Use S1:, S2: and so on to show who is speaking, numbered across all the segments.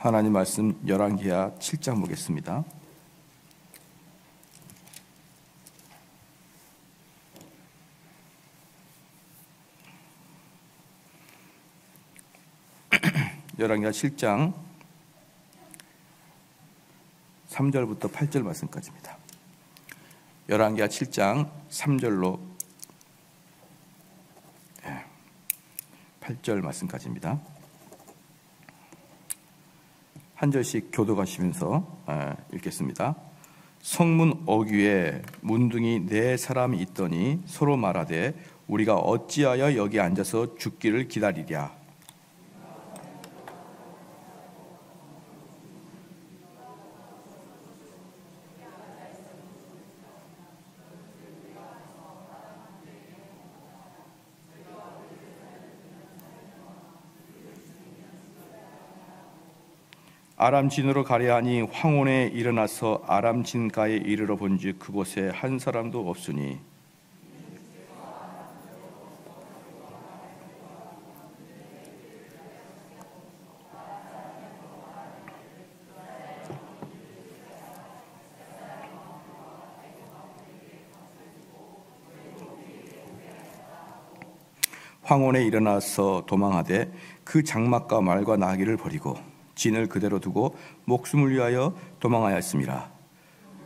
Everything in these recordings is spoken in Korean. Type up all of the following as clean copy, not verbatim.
S1: 하나님 말씀 열왕기하 7장 보겠습니다. 열왕기하 7장 3절부터 8절 말씀까지입니다. 열왕기하 7장 3절로 8절 말씀까지입니다. 한 절씩 교독하시면서 읽겠습니다. 성문 어귀에 문둥이 4사람이 있더니 서로 말하되 우리가 어찌하여 여기 앉아서 죽기를 기다리랴. 아람진으로 가려 하니 황혼에 일어나서 아람진가에 이르러 본즉 그곳에 한 사람도 없으니 황혼에 일어나서 도망하되 그 장막과 말과 나귀를 버리고 진을 그대로 두고 목숨을 위하여 도망하였습니다.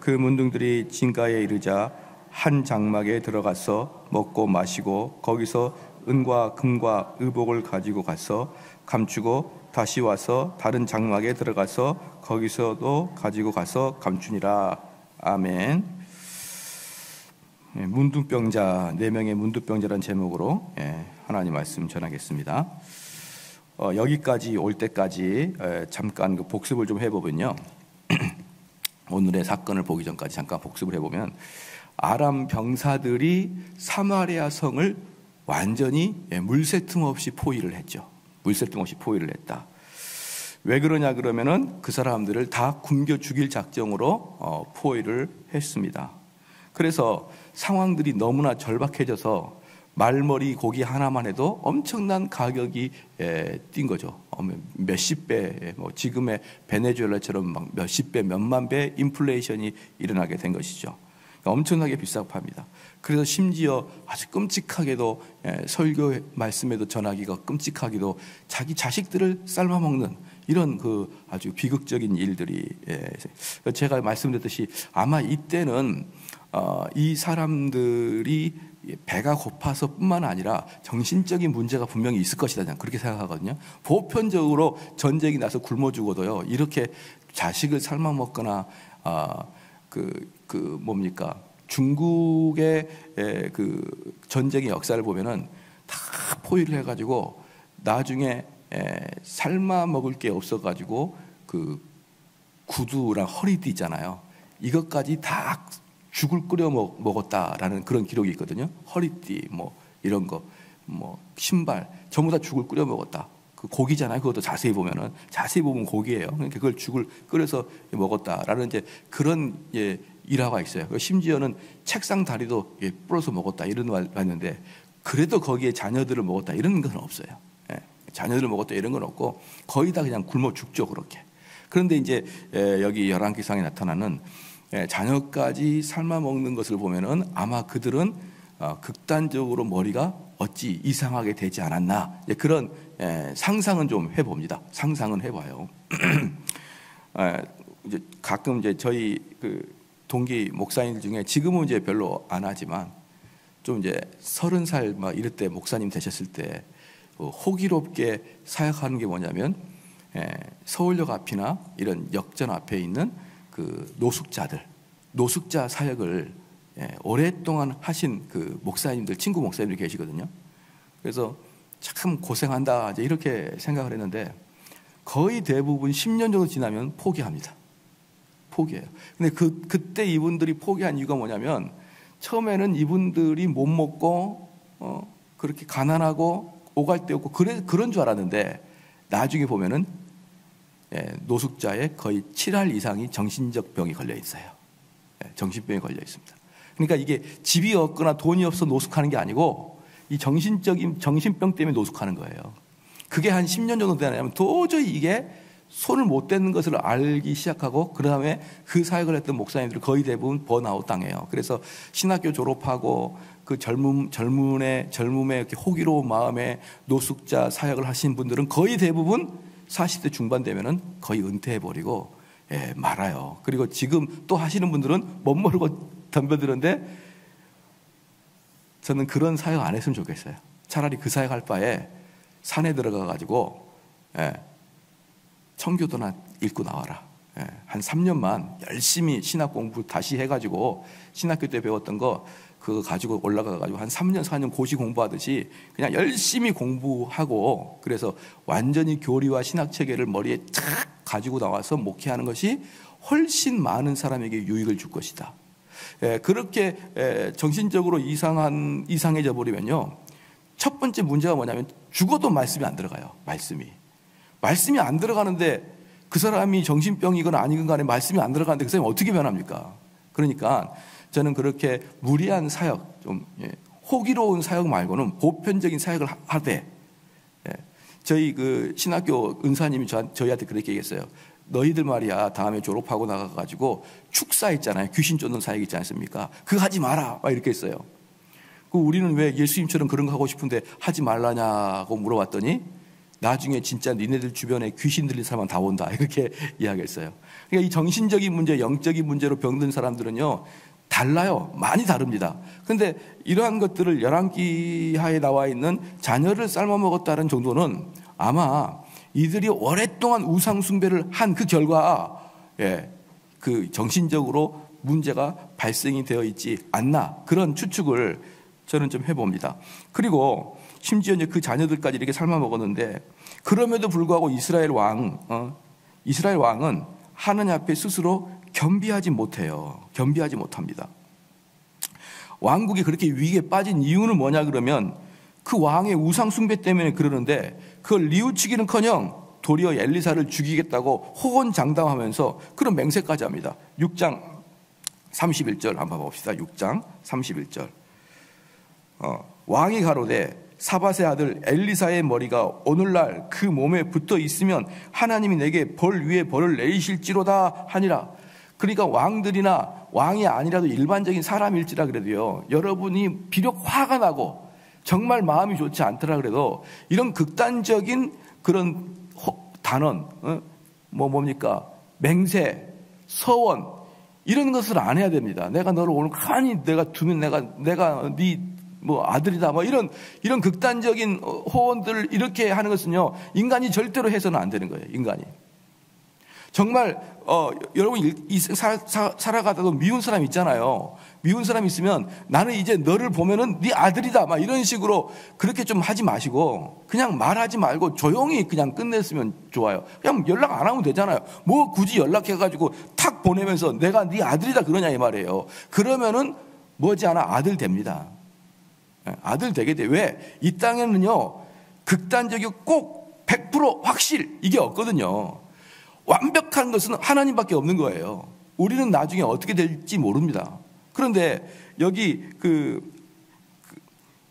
S1: 그 문둥들이 진가에 이르자 한 장막에 들어가서 먹고 마시고 거기서 은과 금과 의복을 가지고 가서 감추고 다시 와서 다른 장막에 들어가서 거기서도 가지고 가서 감추니라. 아멘. 문둥병자 4명의 문둥병자라는 제목으로 하나님 말씀 전하겠습니다. 여기까지 올 때까지 잠깐 그 복습을 좀 해보면요. 오늘의 사건을 보기 전까지 잠깐 복습을 해보면 아람 병사들이 사마리아 성을 완전히 물새틈 없이 포위를 했죠. 물새틈 없이 포위를 했다. 왜 그러냐 그러면은 그 사람들을 다 굶겨 죽일 작정으로 포위를 했습니다. 그래서 상황들이 너무나 절박해져서 말머리 고기 하나만 해도 엄청난 가격이 뛴 거죠. 몇십 배, 지금의 베네수엘라처럼 막 몇십 배, 몇만 배 인플레이션이 일어나게 된 것이죠. 엄청나게 비싸고 팝니다. 그래서 심지어 아주 끔찍하게도 설교 말씀에도 전하기가 끔찍하기도 자기 자식들을 삶아먹는 이런 그 아주 비극적인 일들이 제가 말씀드렸듯이 아마 이때는 이 사람들이 배가 고파서 뿐만 아니라 정신적인 문제가 분명히 있을 것이다 그렇게 생각하거든요. 보편적으로 전쟁이 나서 굶어 죽어도요 이렇게 자식을 삶아 먹거나 중국의 그 전쟁의 역사를 보면은 다 포위를 해가지고 나중에 삶아 먹을 게 없어가지고 그 구두랑 허리띠 있잖아요. 이것까지 다 죽을 끓여 먹었다라는 그런 기록이 있거든요. 허리띠 이런 거 신발 전부 다 죽을 끓여 먹었다. 그 고기잖아요. 그것도 자세히 보면 고기예요. 그러니까 그걸 죽을 끓여서 먹었다라는 이제 그런 일화가 있어요. 심지어는 책상 다리도 부러서 먹었다 이런 말이 있는데 그래도 거기에 자녀들을 먹었다 이런 건 없어요. 자녀들을 먹었다 이런 건 없고 거의 다 그냥 굶어 죽죠 그렇게. 그런데 이제 여기 열왕기상에 나타나는 자녀까지 삶아 먹는 것을 보면은 아마 그들은 극단적으로 머리가 어찌 이상하게 되지 않았나 그런 상상은 좀 해봅니다. 상상은 해봐요. 이제 가끔 이제 저희 그 동기 목사님들 중에 지금은 이제 별로 안 하지만 좀 이제 30살 막 이럴 때 목사님 되셨을 때 호기롭게 사역하는 게 뭐냐면 서울역 앞이나 이런 역전 앞에 있는 그 노숙자 사역을 오랫동안 하신 그 목사님들, 친구 목사님들이 계시거든요. 그래서 참 고생한다 이제 이렇게 생각을 했는데 거의 대부분 10년 정도 지나면 포기합니다. 포기해요. 근데 그때 이분들이 포기한 이유가 뭐냐면 처음에는 이분들이 못 먹고 그렇게 가난하고 오갈 데 없고 그런 줄 알았는데 나중에 보면은 노숙자의 거의 7할 이상이 정신적 병이 걸려 있어요. 정신병이 걸려 있습니다. 그러니까 이게 집이 없거나 돈이 없어 노숙하는 게 아니고 이 정신병 때문에 노숙하는 거예요. 그게 한 10년 정도 되냐면 도저히 이게 손을 못 대는 것을 알기 시작하고 그 다음에 그 사역을 했던 목사님들은 거의 대부분 번아웃 당해요. 그래서 신학교 졸업하고 그 젊음의 이렇게 호기로운 마음에 노숙자 사역을 하신 분들은 거의 대부분 40대 중반 되면은 거의 은퇴해버리고 말아요. 그리고 지금 또 하시는 분들은 못 모르고 덤벼드는데 저는 그런 사역 안 했으면 좋겠어요. 차라리 그 사역 할 바에 산에 들어가 가지고 청교도나 읽고 나와라. 한 3년만 열심히 신학 공부 다시 해가지고 신학교 때 배웠던 거 그거 가지고 올라가가지고 한 3년 4년 고시 공부하듯이 그냥 열심히 공부하고 그래서 완전히 교리와 신학 체계를 머리에 착 가지고 나와서 목회하는 것이 훨씬 많은 사람에게 유익을 줄 것이다. 그렇게 정신적으로 이상해져 버리면요, 첫 번째 문제가 뭐냐면 죽어도 말씀이 안 들어가요. 말씀이 안 들어가는데 그 사람이 정신병이거나 아니건 간에 말씀이 안 들어가는데 그 사람이 어떻게 변합니까? 그러니까 저는 그렇게 무리한 사역, 좀 호기로운 사역 말고는 보편적인 사역을 하되, 저희 그 신학교 은사님이 저희한테 그렇게 얘기했어요. 너희들 말이야 다음에 졸업하고 나가가지고 축사 있잖아요. 귀신 쫓는 사역 있지 않습니까? 그거 하지 마라 막 이렇게 했어요. 우리는 왜 예수님처럼 그런 거 하고 싶은데 하지 말라냐고 물어봤더니 나중에 진짜 니네들 주변에 귀신 들린 사람은 다 온다 이렇게 이야기했어요. 그러니까 이 정신적인 문제, 영적인 문제로 병든 사람들은요 달라요. 많이 다릅니다. 그런데 이러한 것들을 열왕기하에 나와 있는 자녀를 삶아 먹었다는 정도는 아마 이들이 오랫동안 우상 숭배를 한 그 결과 그 정신적으로 문제가 발생이 되어 있지 않나 그런 추측을 저는 좀 해봅니다. 그리고 심지어 이제 그 자녀들까지 이렇게 삶아 먹었는데 그럼에도 불구하고 이스라엘 왕은 하느님 앞에 스스로 겸비하지 못해요. 겸비하지 못합니다. 왕국이 그렇게 위기에 빠진 이유는 뭐냐 그러면 그 왕의 우상 숭배 때문에 그러는데 그걸 뉘우치기는커녕 도리어 엘리사를 죽이겠다고 호언장담하면서 그런 맹세까지 합니다. 6장 31절 한번 봅시다. 6장 31절. 왕이 가로되 사밧의 아들 엘리사의 머리가 오늘날 그 몸에 붙어 있으면 하나님이 내게 벌 위에 벌을 내리실지로다 하니라. 그러니까 왕들이나 왕이 아니라도 일반적인 사람일지라 그래도요, 여러분이 비록 화가 나고 정말 마음이 좋지 않더라 그래도 이런 극단적인 그런 단언, 뭡니까? 맹세, 서원 이런 것을 안 해야 됩니다. 내가 너를 오늘 가만히 내가 두면 내가 네 뭐 아들이다 뭐 이런 극단적인 호언들을 이렇게 하는 것은요 인간이 절대로 해서는 안 되는 거예요. 인간이 정말 여러분 살아가다도 미운 사람 있잖아요. 미운 사람 있으면 나는 이제 너를 보면은 네 아들이다 막 이런 식으로 그렇게 좀 하지 마시고 그냥 말하지 말고 조용히 그냥 끝냈으면 좋아요. 그냥 연락 안 하면 되잖아요. 뭐 굳이 연락해가지고 탁 보내면서 내가 네 아들이다 그러냐 이 말이에요. 그러면은 머지않아 아들 됩니다. 아들 되게 돼. 왜? 이 땅에는요 극단적이고 꼭 100% 확실 이게 없거든요. 완벽한 것은 하나님밖에 없는 거예요. 우리는 나중에 어떻게 될지 모릅니다. 그런데 여기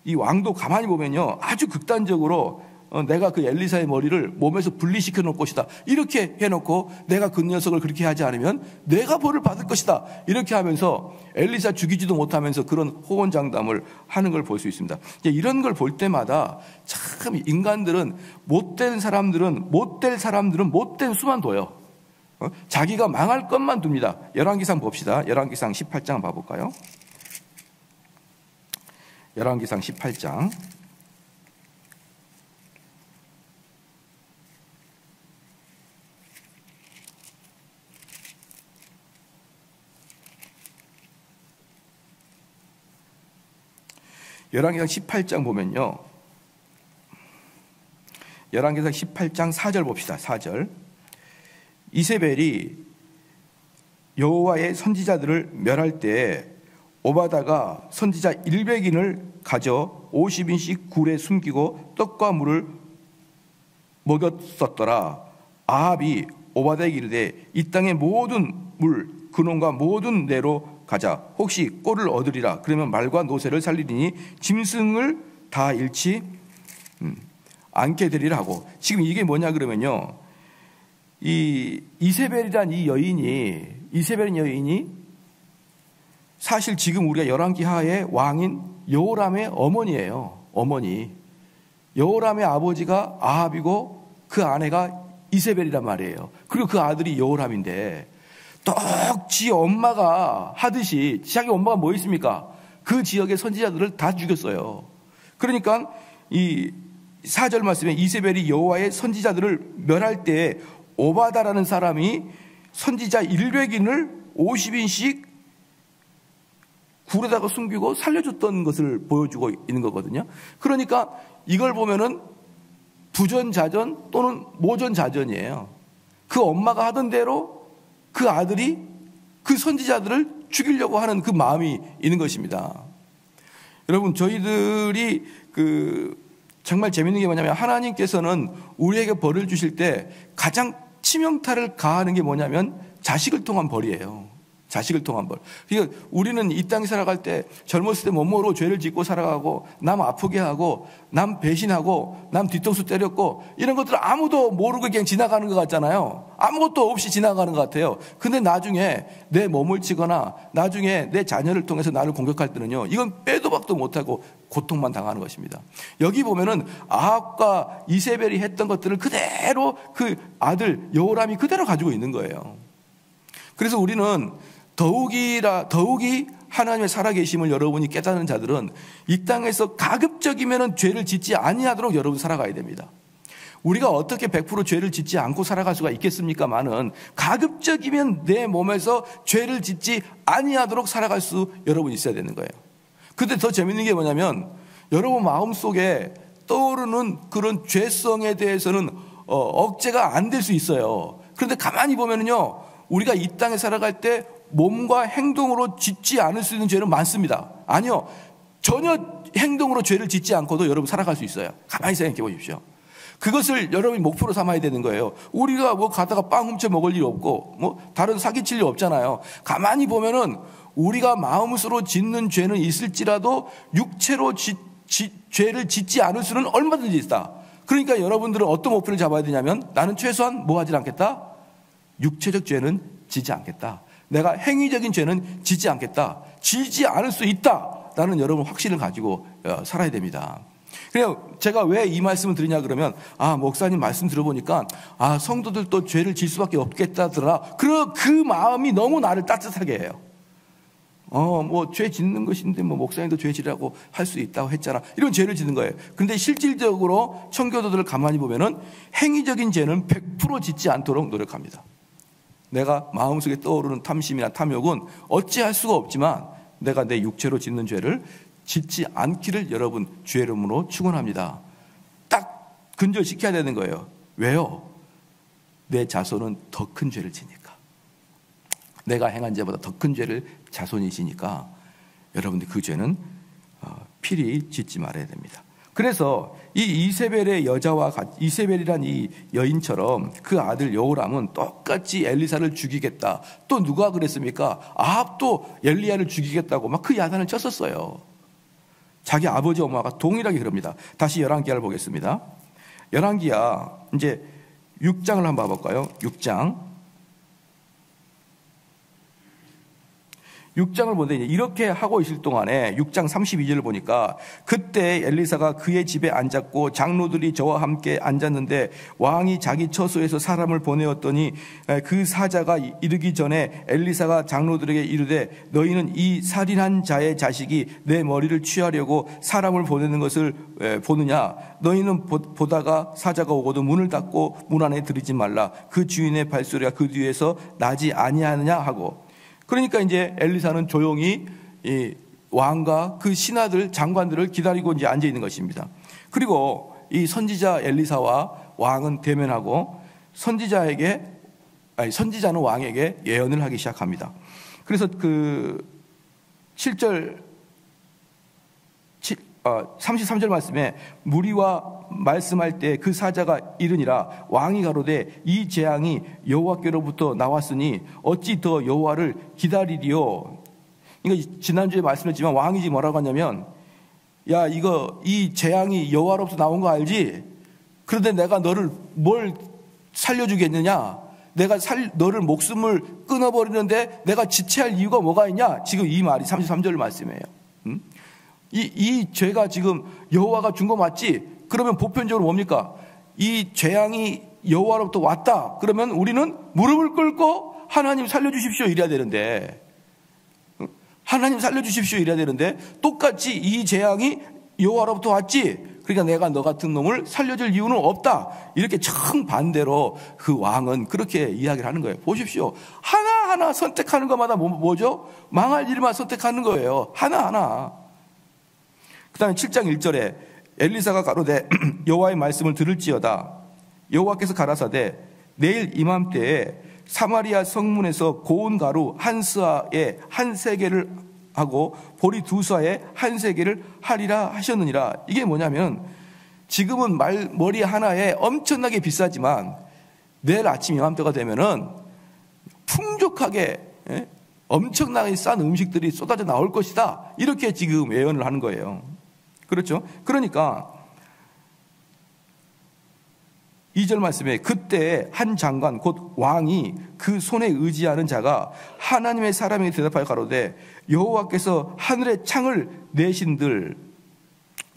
S1: 이 왕도 가만히 보면요 아주 극단적으로 내가 그 엘리사의 머리를 몸에서 분리시켜 놓을 것이다 이렇게 해놓고 내가 그 녀석을 그렇게 하지 않으면 내가 벌을 받을 것이다 이렇게 하면서 엘리사 죽이지도 못하면서 그런 호언장담을 하는 걸 볼 수 있습니다. 이런 걸 볼 때마다 참 인간들은 못된 사람들은 못된 수만 둬요. 자기가 망할 것만 둡니다. 열왕기상 봅시다. 열왕기상 18장 봐볼까요? 열왕기상 18장 열왕기상 18장 보면요 열왕기상 18장 4절 봅시다. 4절 이세벨이 여호와의 선지자들을 멸할 때에 오바다가 선지자 100인을 가져 50인씩 굴에 숨기고 떡과 물을 먹였었더라. 아합이 오바다에게 이르되 이 땅의 모든 물 근원과 모든 내로 가자. 혹시 꼴을 얻으리라. 그러면 말과 노새를 살리리니 짐승을 다 잃지 않게 되리라 하고 지금 이게 뭐냐 그러면요 이 이세벨이란 이세벨 여인이 사실 지금 우리가 열왕기하의 왕인 여호람의 어머니예요. 어머니. 여호람의 아버지가 아합이고 그 아내가 이세벨이란 말이에요. 그리고 그 아들이 여호람인데 똑지 엄마가 하듯이 자기 엄마가 뭐 있습니까? 그 지역의 선지자들을 다 죽였어요. 그러니까 이 4절 말씀에 이세벨이 여호와의 선지자들을 멸할 때 오바다라는 사람이 선지자 100인을 50인씩 굴에다가 숨기고 살려줬던 것을 보여주고 있는 거거든요. 그러니까 이걸 보면은 부전자전 또는 모전자전이에요. 그 엄마가 하던 대로 그 아들이 그 선지자들을 죽이려고 하는 그 마음이 있는 것입니다. 여러분, 저희들이 정말 재밌는 게 뭐냐면 하나님께서는 우리에게 벌을 주실 때 가장 치명타를 가하는 게 뭐냐면 자식을 통한 벌이에요. 자식을 통한 벌. 그러니까 우리는 이 땅에 살아갈 때 젊었을 때 몸으로 죄를 짓고 살아가고 남 아프게 하고 남 배신하고 남 뒤통수 때렸고 이런 것들을 아무도 모르고 그냥 지나가는 것 같잖아요. 아무것도 없이 지나가는 것 같아요. 근데 나중에 내 몸을 치거나 나중에 내 자녀를 통해서 나를 공격할 때는요, 이건 빼도 박도 못하고 고통만 당하는 것입니다. 여기 보면은 아합과 이세벨이 했던 것들을 그대로 그 아들 여호람이 그대로 가지고 있는 거예요. 그래서 우리는 더욱이 하나님의 살아계심을 여러분이 깨닫는 자들은 이 땅에서 가급적이면 죄를 짓지 아니하도록 여러분 살아가야 됩니다. 우리가 어떻게 100% 죄를 짓지 않고 살아갈 수가 있겠습니까마는 가급적이면 내 몸에서 죄를 짓지 아니하도록 살아갈 수 여러분 있어야 되는 거예요. 근데 더 재밌는 게 뭐냐면 여러분 마음속에 떠오르는 그런 죄성에 대해서는 억제가 안 될 수 있어요. 그런데 가만히 보면은요, 우리가 이 땅에 살아갈 때 몸과 행동으로 짓지 않을 수 있는 죄는 많습니다. 아니요, 전혀 행동으로 죄를 짓지 않고도 여러분 살아갈 수 있어요. 가만히 생각해 보십시오. 그것을 여러분이 목표로 삼아야 되는 거예요. 우리가 뭐 가다가 빵 훔쳐 먹을 일 없고 뭐 다른 사기칠 일 없잖아요. 가만히 보면은 우리가 마음으로 짓는 죄는 있을지라도 육체로 죄를 짓지 않을 수는 얼마든지 있다. 그러니까 여러분들은 어떤 목표를 잡아야 되냐면 나는 최소한 뭐 하지 않겠다? 육체적 죄는 지지 않겠다. 내가 행위적인 죄는 지지 않겠다. 지지 않을 수 있다. 라는 여러분 확신을 가지고 살아야 됩니다. 그래요. 제가 왜 이 말씀을 드리냐 그러면 목사님 말씀 들어보니까 성도들도 죄를 질 수밖에 없겠다더라. 그 마음이 너무 나를 따뜻하게 해요. 뭐 죄 짓는 것인데 뭐 목사님도 죄 지라고 할 수 있다고 했잖아. 이런 죄를 짓는 거예요. 근데 실질적으로 청교도들을 가만히 보면은 행위적인 죄는 100% 짓지 않도록 노력합니다. 내가 마음속에 떠오르는 탐심이나 탐욕은 어찌할 수가 없지만 내가 내 육체로 짓는 죄를 짓지 않기를 여러분 주의 이름으로 축원합니다. 딱 근절시켜야 되는 거예요. 왜요? 내 자손은 더 큰 죄를 지니까. 내가 행한 죄보다 더 큰 죄를 자손이 지니까 여러분들 그 죄는 필히 짓지 말아야 됩니다. 그래서 이 이세벨의 여자와 이세벨이란 이 여인처럼 그 아들 여호람은 똑같이 엘리사를 죽이겠다. 또 누가 그랬습니까? 아합도 엘리야를 죽이겠다고 막 그 야단을 쳤었어요. 자기 아버지 엄마가 동일하게 그럽니다. 다시 열왕기하를 보겠습니다. 열왕기하 이제 6장을 한번 봐볼까요? 6장을 보는데 이렇게 하고 있을 동안에 6장 32절을 보니까 그때 엘리사가 그의 집에 앉았고 장로들이 저와 함께 앉았는데 왕이 자기 처소에서 사람을 보내었더니 그 사자가 이르기 전에 엘리사가 장로들에게 이르되 너희는 이 살인한 자의 자식이 내 머리를 취하려고 사람을 보내는 것을 보느냐. 너희는 보다가 사자가 오고도 문을 닫고 문 안에 들이지 말라. 그 주인의 발소리가 그 뒤에서 나지 아니하느냐 하고. 그러니까 이제 엘리사는 조용히 이 왕과 그 신하들, 장관들을 기다리고 이제 앉아 있는 것입니다. 그리고 이 선지자 엘리사와 왕은 대면하고 선지자는 왕에게 예언을 하기 시작합니다. 그래서 그 33절 말씀에 무리와 말씀할 때 그 사자가 이르니라. 왕이 가로되 이 재앙이 여호와께로부터 나왔으니 어찌 더 여호와를 기다리리요. 그러니까 지난주에 말씀했지만 왕이 지금 뭐라고 하냐면 야 이 재앙이 여호와로부터 나온 거 알지? 그런데 내가 너를 뭘 살려주겠느냐? 내가 너를 목숨을 끊어버리는데 내가 지체할 이유가 뭐가 있냐? 지금 이 말이 33절 말씀이에요. 이 죄가 지금 여호와가 준 거 맞지? 그러면 보편적으로 뭡니까? 이 재앙이 여호와로부터 왔다. 그러면 우리는 무릎을 꿇고 하나님 살려주십시오 이래야 되는데, 하나님 살려주십시오 이래야 되는데 똑같이 이 재앙이 여호와로부터 왔지? 그러니까 내가 너 같은 놈을 살려줄 이유는 없다. 이렇게 정반대로 그 왕은 그렇게 이야기를 하는 거예요. 보십시오. 하나하나 선택하는 것마다 뭐죠? 망할 일만 선택하는 거예요. 하나하나. 그 다음에 7장 1절에 엘리사가 가로되 여호와의 말씀을 들을지어다. 여호와께서 가라사대 내일 이맘때에 사마리아 성문에서 고운 가루 한 스아에 한 세겔을 하고 보리 두 스아에 한 세겔을 하리라 하셨느니라. 이게 뭐냐면 지금은 머리 하나에 엄청나게 비싸지만 내일 아침 이맘때가 되면은 풍족하게 엄청나게 싼 음식들이 쏟아져 나올 것이다. 이렇게 지금 예언을 하는 거예요. 그렇죠? 그러니까 2절 말씀에 그때 한 장관 곧 왕이 그 손에 의지하는 자가 하나님의 사람에게 대답하여 가로되 여호와께서 하늘의 창을 내신들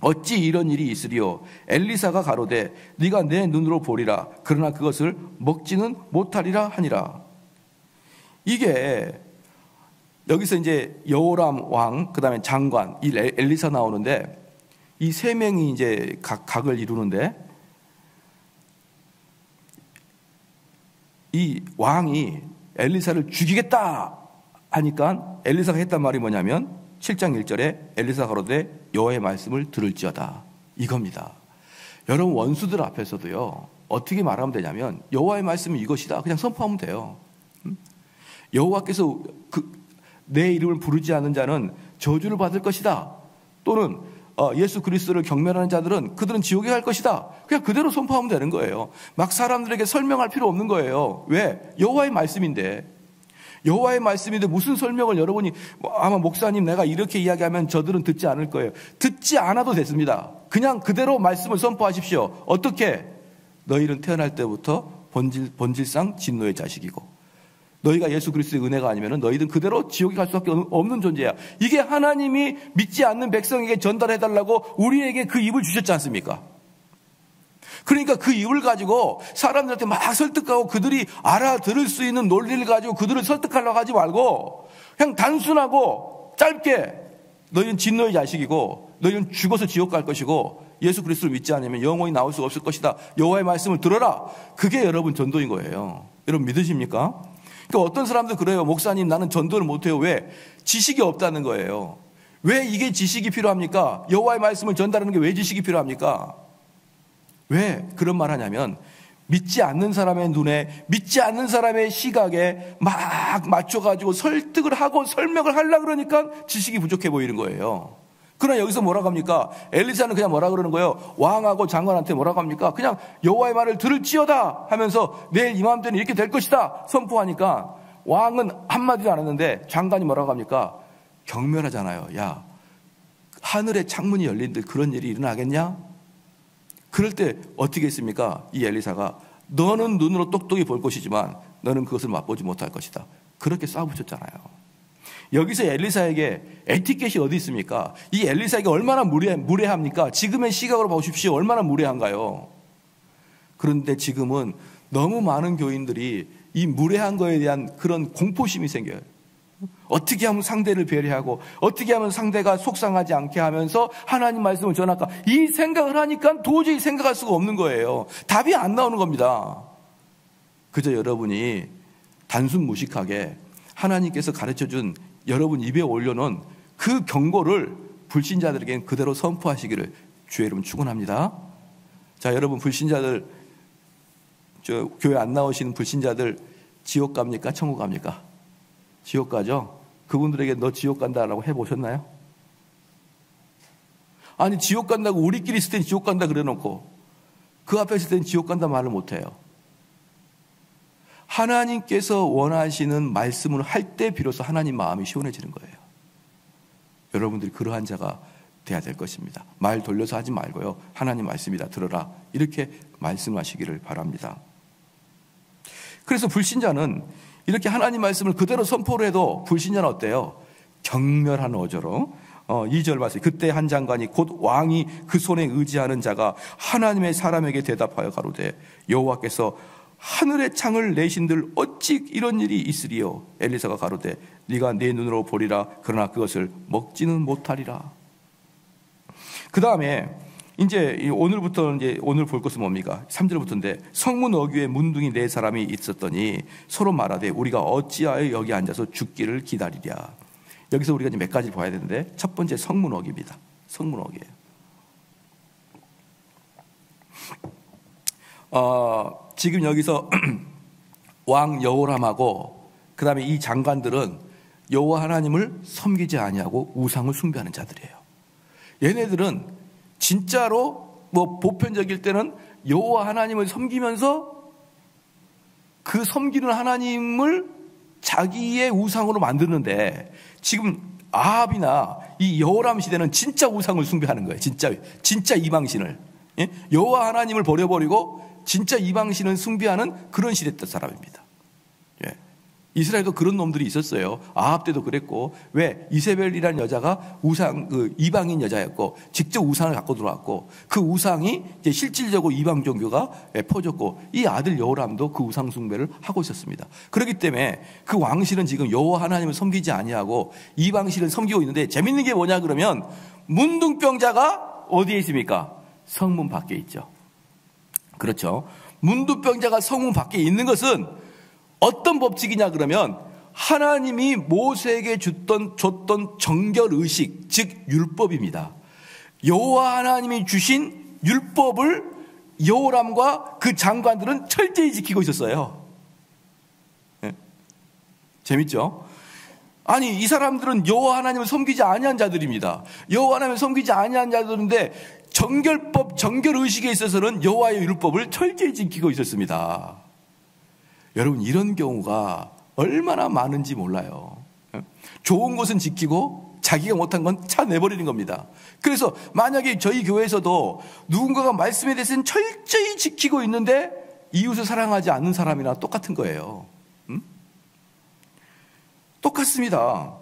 S1: 어찌 이런 일이 있으리요? 엘리사가 가로되 네가 내 눈으로 보리라. 그러나 그것을 먹지는 못하리라 하니라. 이게 여기서 이제 여호람 왕, 그 다음에 장관, 이 엘리사 나오는데 이 세 명이 이제 각을 이루는데 이 왕이 엘리사를 죽이겠다 하니까 엘리사가 했단 말이 뭐냐면 7장 1절에 엘리사가 가로되 여호와의 말씀을 들을지어다 이겁니다. 여러분 원수들 앞에서도요 어떻게 말하면 되냐면 여호와의 말씀은 이것이다 그냥 선포하면 돼요. 여호와께서 내 이름을 부르지 않는 자는 저주를 받을 것이다. 또는 예수 그리스도를 경멸하는 자들은 그들은 지옥에 갈 것이다. 그냥 그대로 선포하면 되는 거예요. 막 사람들에게 설명할 필요 없는 거예요. 왜? 여호와의 말씀인데. 여호와의 말씀인데 무슨 설명을 여러분이 아마 목사님 내가 이렇게 이야기하면 저들은 듣지 않을 거예요. 듣지 않아도 됐습니다. 그냥 그대로 말씀을 선포하십시오. 어떻게? 너희는 태어날 때부터 본질상 진노의 자식이고 너희가 예수 그리스도의 은혜가 아니면 너희는 그대로 지옥에 갈 수밖에 없는 존재야. 이게 하나님이 믿지 않는 백성에게 전달해달라고 우리에게 그 입을 주셨지 않습니까? 그러니까 그 입을 가지고 사람들한테 막 설득하고 그들이 알아들을 수 있는 논리를 가지고 그들을 설득하려고 하지 말고 그냥 단순하고 짧게 너희는 진노의 자식이고 너희는 죽어서 지옥 갈 것이고 예수 그리스도를 믿지 않으면 영원히 나올 수 없을 것이다. 여호와의 말씀을 들어라. 그게 여러분 전도인 거예요. 여러분 믿으십니까? 그러니까 어떤 사람들 그래요. 목사님 나는 전도를 못해요. 왜? 지식이 없다는 거예요. 왜 이게 지식이 필요합니까? 여호와의 말씀을 전달하는 게 왜 지식이 필요합니까? 왜 그런 말 하냐면 믿지 않는 사람의 눈에 믿지 않는 사람의 시각에 막 맞춰가지고 설득을 하고 설명을 하려고 그러니까 지식이 부족해 보이는 거예요. 그러나 여기서 뭐라고 합니까? 엘리사는 그냥 뭐라 그러는 거예요? 왕하고 장관한테 뭐라고 합니까? 그냥 여호와의 말을 들을지어다 하면서 내일 이맘때는 이렇게 될 것이다 선포하니까 왕은 한마디도 안 했는데 장관이 뭐라고 합니까? 경멸하잖아요. 야, 하늘의 창문이 열린데 그런 일이 일어나겠냐? 그럴 때 어떻게 했습니까? 이 엘리사가 너는 눈으로 똑똑히 볼 것이지만 너는 그것을 맛보지 못할 것이다. 그렇게 쏴붙였잖아요. 여기서 엘리사에게 에티켓이 어디 있습니까? 이 엘리사에게 얼마나 무례합니까? 지금의 시각으로 보십시오. 얼마나 무례한가요? 그런데 지금은 너무 많은 교인들이 이 무례한 거에 대한 그런 공포심이 생겨요. 어떻게 하면 상대를 배려하고 어떻게 하면 상대가 속상하지 않게 하면서 하나님 말씀을 전할까? 이 생각을 하니까 도저히 생각할 수가 없는 거예요. 답이 안 나오는 겁니다. 그저 여러분이 단순 무식하게 하나님께서 가르쳐준 여러분 입에 올려놓은 그 경고를 불신자들에게는 그대로 선포하시기를 주의 이름 축원합니다. 자, 여러분 불신자들 저 교회 안 나오시는 불신자들 지옥 갑니까? 천국 갑니까? 지옥 가죠? 그분들에게 너 지옥 간다라고 해보셨나요? 아니 지옥 간다고 우리끼리 있을 땐 지옥 간다 그래놓고 그 앞에 있을 땐 지옥 간다 말을 못해요. 하나님께서 원하시는 말씀을 할 때 비로소 하나님 마음이 시원해지는 거예요. 여러분들이 그러한 자가 돼야 될 것입니다. 말 돌려서 하지 말고요. 하나님 말씀이다 들어라. 이렇게 말씀하시기를 바랍니다. 그래서 불신자는 이렇게 하나님 말씀을 그대로 선포를 해도 불신자는 어때요? 경멸한 어조로 2절 말씀, 그때 한 장관이 곧 왕이 그 손에 의지하는 자가 하나님의 사람에게 대답하여 가로되 여호와께서 하늘의 창을 내신들 어찌 이런 일이 있으리요? 엘리사가 가로되 네가 내 눈으로 보리라. 그러나 그것을 먹지는 못하리라. 그 다음에 이제 오늘부터 이제 오늘 볼 것은 뭡니까? 3절부터인데 성문 어귀에 문둥이 4사람이 있었더니 서로 말하되 우리가 어찌하여 여기 앉아서 죽기를 기다리랴. 여기서 우리가 이제 몇 가지를 봐야 되는데 첫 번째 성문 어귀입니다. 성문 어귀예요. 지금 여기서 왕 여호람하고 그 다음에 이 장관들은 여호와 하나님을 섬기지 아니하고 우상을 숭배하는 자들이에요. 얘네들은 진짜로 뭐 보편적일 때는 여호와 하나님을 섬기면서 그 섬기는 하나님을 자기의 우상으로 만드는데 지금 아합이나 이 여호람 시대는 진짜 우상을 숭배하는 거예요. 진짜 이방신을. 여호와 하나님을 버려버리고 진짜 이방신을 숭배하는 그런 시대 사람입니다. 이스라엘도 그런 놈들이 있었어요. 아합 때도 그랬고. 왜? 이세벨이라는 여자가 이방인 여자였고 직접 우상을 갖고 들어왔고 그 우상이 이제 실질적으로 이방 종교가 퍼졌고 이 아들 여호람도 그 우상 숭배를 하고 있었습니다. 그렇기 때문에 그 왕실은 지금 여호와 하나님을 섬기지 아니하고 이방신을 섬기고 있는데 재밌는 게 뭐냐 그러면 문둥병자가 어디에 있습니까? 성문 밖에 있죠. 그렇죠. 문둥병자가 성문 밖에 있는 것은 어떤 법칙이냐 그러면 하나님이 모세에게 줬던 정결의식, 즉 율법입니다. 여호와 하나님이 주신 율법을 여호람과 그 장관들은 철저히 지키고 있었어요. 재밌죠? 아니 이 사람들은 여호와 하나님을 섬기지 아니한 자들입니다. 여호와 하나님을 섬기지 아니한 자들인데 정결법, 정결의식에 있어서는 여호와의 율법을 철저히 지키고 있었습니다. 여러분 이런 경우가 얼마나 많은지 몰라요. 좋은 것은 지키고 자기가 못한 건 차내버리는 겁니다. 그래서 만약에 저희 교회에서도 누군가가 말씀에 대해서는 철저히 지키고 있는데 이웃을 사랑하지 않는 사람이나 똑같은 거예요. 똑같습니다.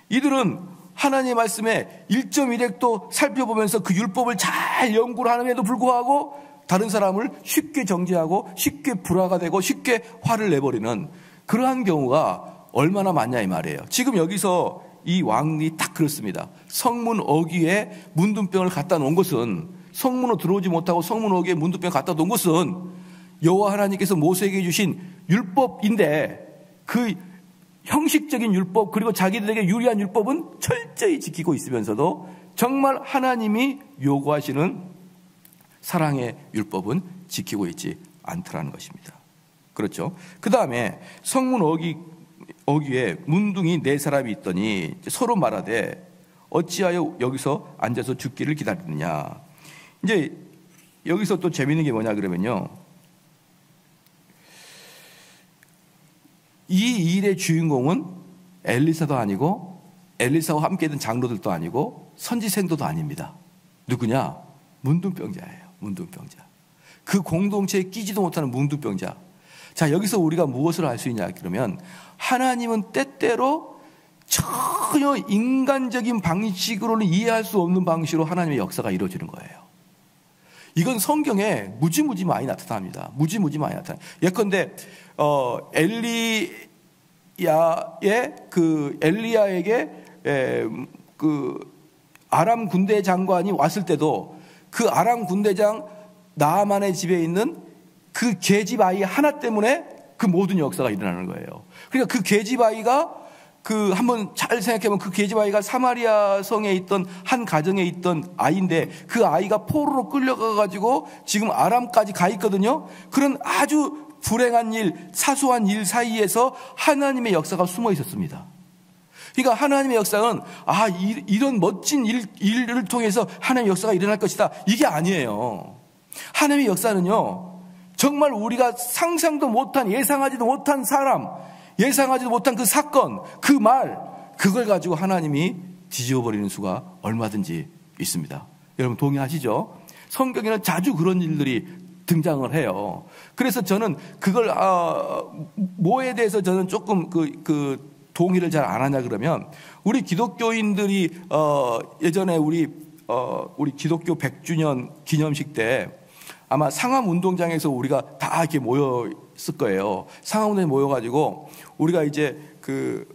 S1: 이들은 하나님의 말씀에 1.1획도 살펴보면서 그 율법을 잘 연구를 하는데도 불구하고 다른 사람을 쉽게 정죄하고 쉽게 불화가 되고 쉽게 화를 내버리는 그러한 경우가 얼마나 많냐 이 말이에요. 지금 여기서 이 왕이 딱 그렇습니다. 성문 어귀에 문둥병을 갖다 놓은 것은 성문으로 들어오지 못하고 성문 어귀에 문둥병을 갖다 놓은 것은 여호와 하나님께서 모세에게 주신 율법인데 그 형식적인 율법 그리고 자기들에게 유리한 율법은 철저히 지키고 있으면서도 정말 하나님이 요구하시는 사랑의 율법은 지키고 있지 않더라는 것입니다. 그렇죠? 그 다음에 성문 어귀에 문둥이 4사람이 있더니 서로 말하되 어찌하여 여기서 앉아서 죽기를 기다리느냐. 이제 여기서 또 재미있는 게 뭐냐 그러면요. 이 일의 주인공은 엘리사도 아니고 엘리사와 함께 있던 장로들도 아니고 선지생도도 아닙니다. 누구냐? 문둥병자예요. 문둥병자. 그 공동체에 끼지도 못하는 문둥병자. 자, 여기서 우리가 무엇을 알 수 있냐 그러면 하나님은 때때로 전혀 인간적인 방식으로는 이해할 수 없는 방식으로 하나님의 역사가 이루어지는 거예요. 이건 성경에 무지무지 많이 나타납니다. 무지무지 많이 나타나요. 예컨대 엘리야에게 그 아람 군대 장관이 왔을 때도 그 아람 군대장 나아만의 집에 있는 그 계집 아이 하나 때문에 그 모든 역사가 일어나는 거예요. 그러니까 그 계집 아이가 한번 잘 생각해보면 그 계집 아이가 사마리아 성에 있던 한 가정에 있던 아이인데 그 아이가 포로로 끌려가가지고 지금 아람까지 가 있거든요. 그런 아주 불행한 일, 사소한 일 사이에서 하나님의 역사가 숨어 있었습니다. 그러니까 하나님의 역사는 이런 멋진 일을 통해서 하나님의 역사가 일어날 것이다. 이게 아니에요. 하나님의 역사는요. 정말 우리가 상상도 못한 예상하지도 못한 사람, 예상하지도 못한 그 사건, 그 말, 그걸 가지고 하나님이 뒤집어버리는 수가 얼마든지 있습니다. 여러분 동의하시죠? 성경에는 자주 그런 일들이 등장을 해요. 그래서 저는 그걸 뭐에 대해서 저는 조금 동의를 잘 안 하냐 그러면, 우리 기독교인들이 예전에 우리 기독교 100주년 기념식 때 아마 상암운동장에서 우리가 다 이렇게 모였을 거예요. 상암운동장에 모여가지고 우리가 이제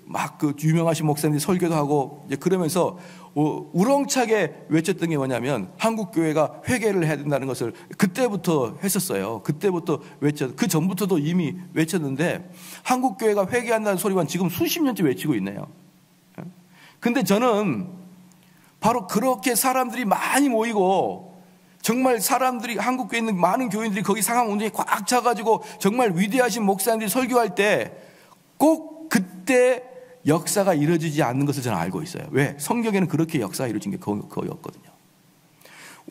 S1: 막 유명하신 목사님들이 설교도 하고 이제 그러면서 우렁차게 외쳤던 게 뭐냐면, 한국 교회가 회개를 해야 된다는 것을 그때부터 했었어요. 그때부터 그 전부터도 이미 외쳤는데, 한국 교회가 회개한다는 소리만 지금 수십 년째 외치고 있네요. 근데 저는 바로 그렇게 사람들이 많이 모이고, 정말 사람들이, 한국 교회에 있는 많은 교인들이 거기 상암운동에 꽉 차가지고 정말 위대하신 목사님들이 설교할 때 꼭 그때 역사가 이루어지지 않는 것을 저는 알고 있어요. 왜? 성경에는 그렇게 역사가 이루어진 게 거의 없거든요.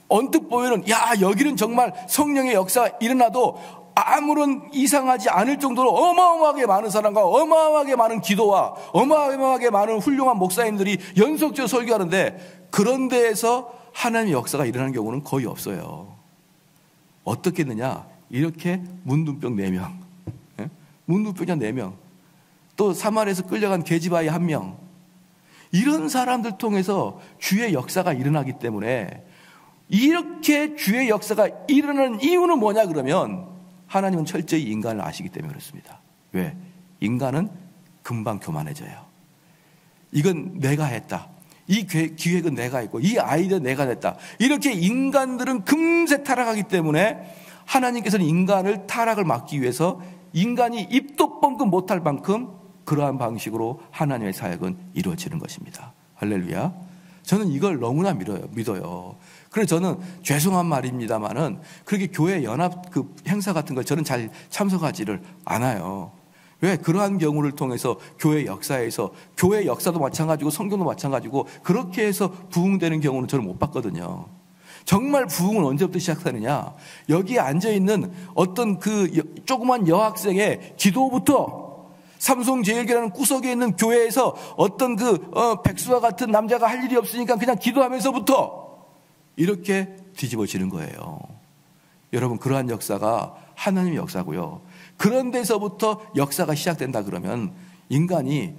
S1: 언뜻 보면은 여기는 정말 성령의 역사가 일어나도 아무런 이상하지 않을 정도로 어마어마하게 많은 사람과 어마어마하게 많은 기도와 어마어마하게 많은 훌륭한 목사님들이 연속적으로 설교하는데, 그런 데에서 하나님의 역사가 일어나는 경우는 거의 없어요. 어떻게 했느냐? 이렇게 문둥병 4명, 문둥병자 4명, 또 사마리아에서 끌려간 계집아이 1명, 이런 사람들 통해서 주의 역사가 일어나기 때문에, 이렇게 주의 역사가 일어나는 이유는 뭐냐 그러면, 하나님은 철저히 인간을 아시기 때문에 그렇습니다. 왜? 인간은 금방 교만해져요. 이건 내가 했다, 이 기획은 내가 했고, 이 아이디어는 내가 냈다, 이렇게 인간들은 금세 타락하기 때문에 하나님께서는 인간을 타락을 막기 위해서 인간이 입도 뻥끗 못할 만큼 그러한 방식으로 하나님의 사역은 이루어지는 것입니다. 할렐루야. 저는 이걸 너무나 믿어요. 그래서 저는 죄송한 말입니다만은 그렇게 교회 연합 행사 같은 걸 저는 잘 참석하지를 않아요. 왜? 그러한 경우를 통해서 교회 역사에서, 교회 역사도 마찬가지고 성경도 마찬가지고 그렇게 해서 부흥되는 경우는 저는 못 봤거든요. 정말 부흥은 언제부터 시작하느냐? 여기에 앉아있는 어떤 조그만 여학생의 기도부터, 삼성제일교회라는 구석에 있는 교회에서 어떤 백수와 같은 남자가 할 일이 없으니까 그냥 기도하면서부터 이렇게 뒤집어지는 거예요. 여러분, 그러한 역사가 하나님의 역사고요. 그런 데서부터 역사가 시작된다 그러면 인간이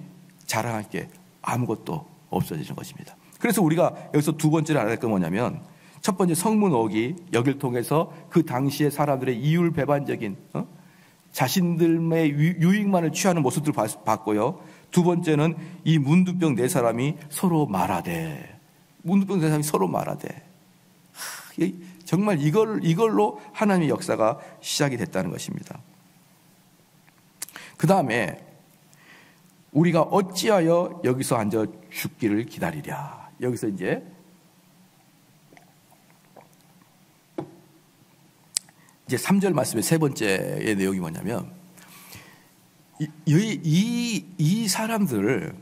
S1: 자랑할 게 아무것도 없어지는 것입니다. 그래서 우리가 여기서 두 번째로 알아야 할 건 뭐냐면, 첫 번째 성문오기, 여기를 통해서 그 당시의 사람들의 이율배반적인 자신들의 유익만을 취하는 모습들을 봤고요. 두 번째는 이 문둥병 4사람이 서로 말하되, 문둥병 4사람이 서로 말하되, 정말 이걸로 하나님의 역사가 시작이 됐다는 것입니다. 그 다음에 우리가 어찌하여 여기서 앉아 죽기를 기다리랴. 여기서 이제 3절 말씀의 세 번째의 내용이 뭐냐면, 이 사람들,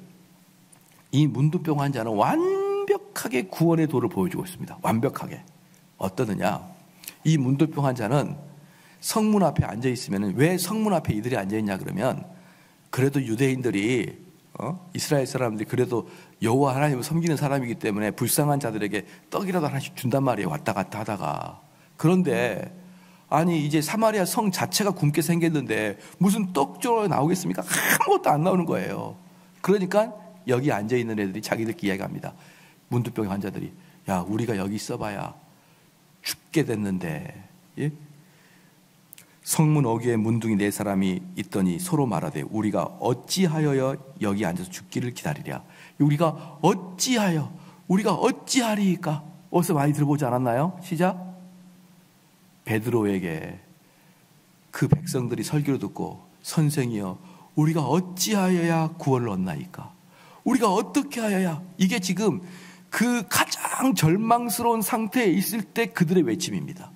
S1: 이 문둥병 환자는 완벽하게 구원의 도를 보여주고 있습니다. 완벽하게. 어떠느냐? 이 문둥병 환자는 성문 앞에 앉아 있으면, 왜 성문 앞에 이들이 앉아 있냐 그러면, 그래도 유대인들이 이스라엘 사람들이 그래도 여호와 하나님을 섬기는 사람이기 때문에 불쌍한 자들에게 떡이라도 하나씩 준단 말이에요. 왔다 갔다 하다가. 그런데 아니 이제 사마리아 성 자체가 굶게 생겼는데 무슨 떡조가 나오겠습니까? 아무것도 안 나오는 거예요. 그러니까 여기 앉아있는 애들이 자기들끼리 이야기합니다. 문둥병 환자들이, 야, 우리가 여기 있어봐야 죽게 됐는데, 예? 성문 어귀에 문둥이 4사람이 있더니 서로 말하되, 우리가 어찌하여 여기 앉아서 죽기를 기다리랴. 우리가 어찌하리이까? 어디서 많이 들어보지 않았나요? 시작. 베드로에게 그 백성들이 설교를 듣고, 선생이여, 우리가 어찌하여야 구원을 얻나이까? 우리가 어떻게 하여야? 이게 지금 그 가장 절망스러운 상태에 있을 때 그들의 외침입니다.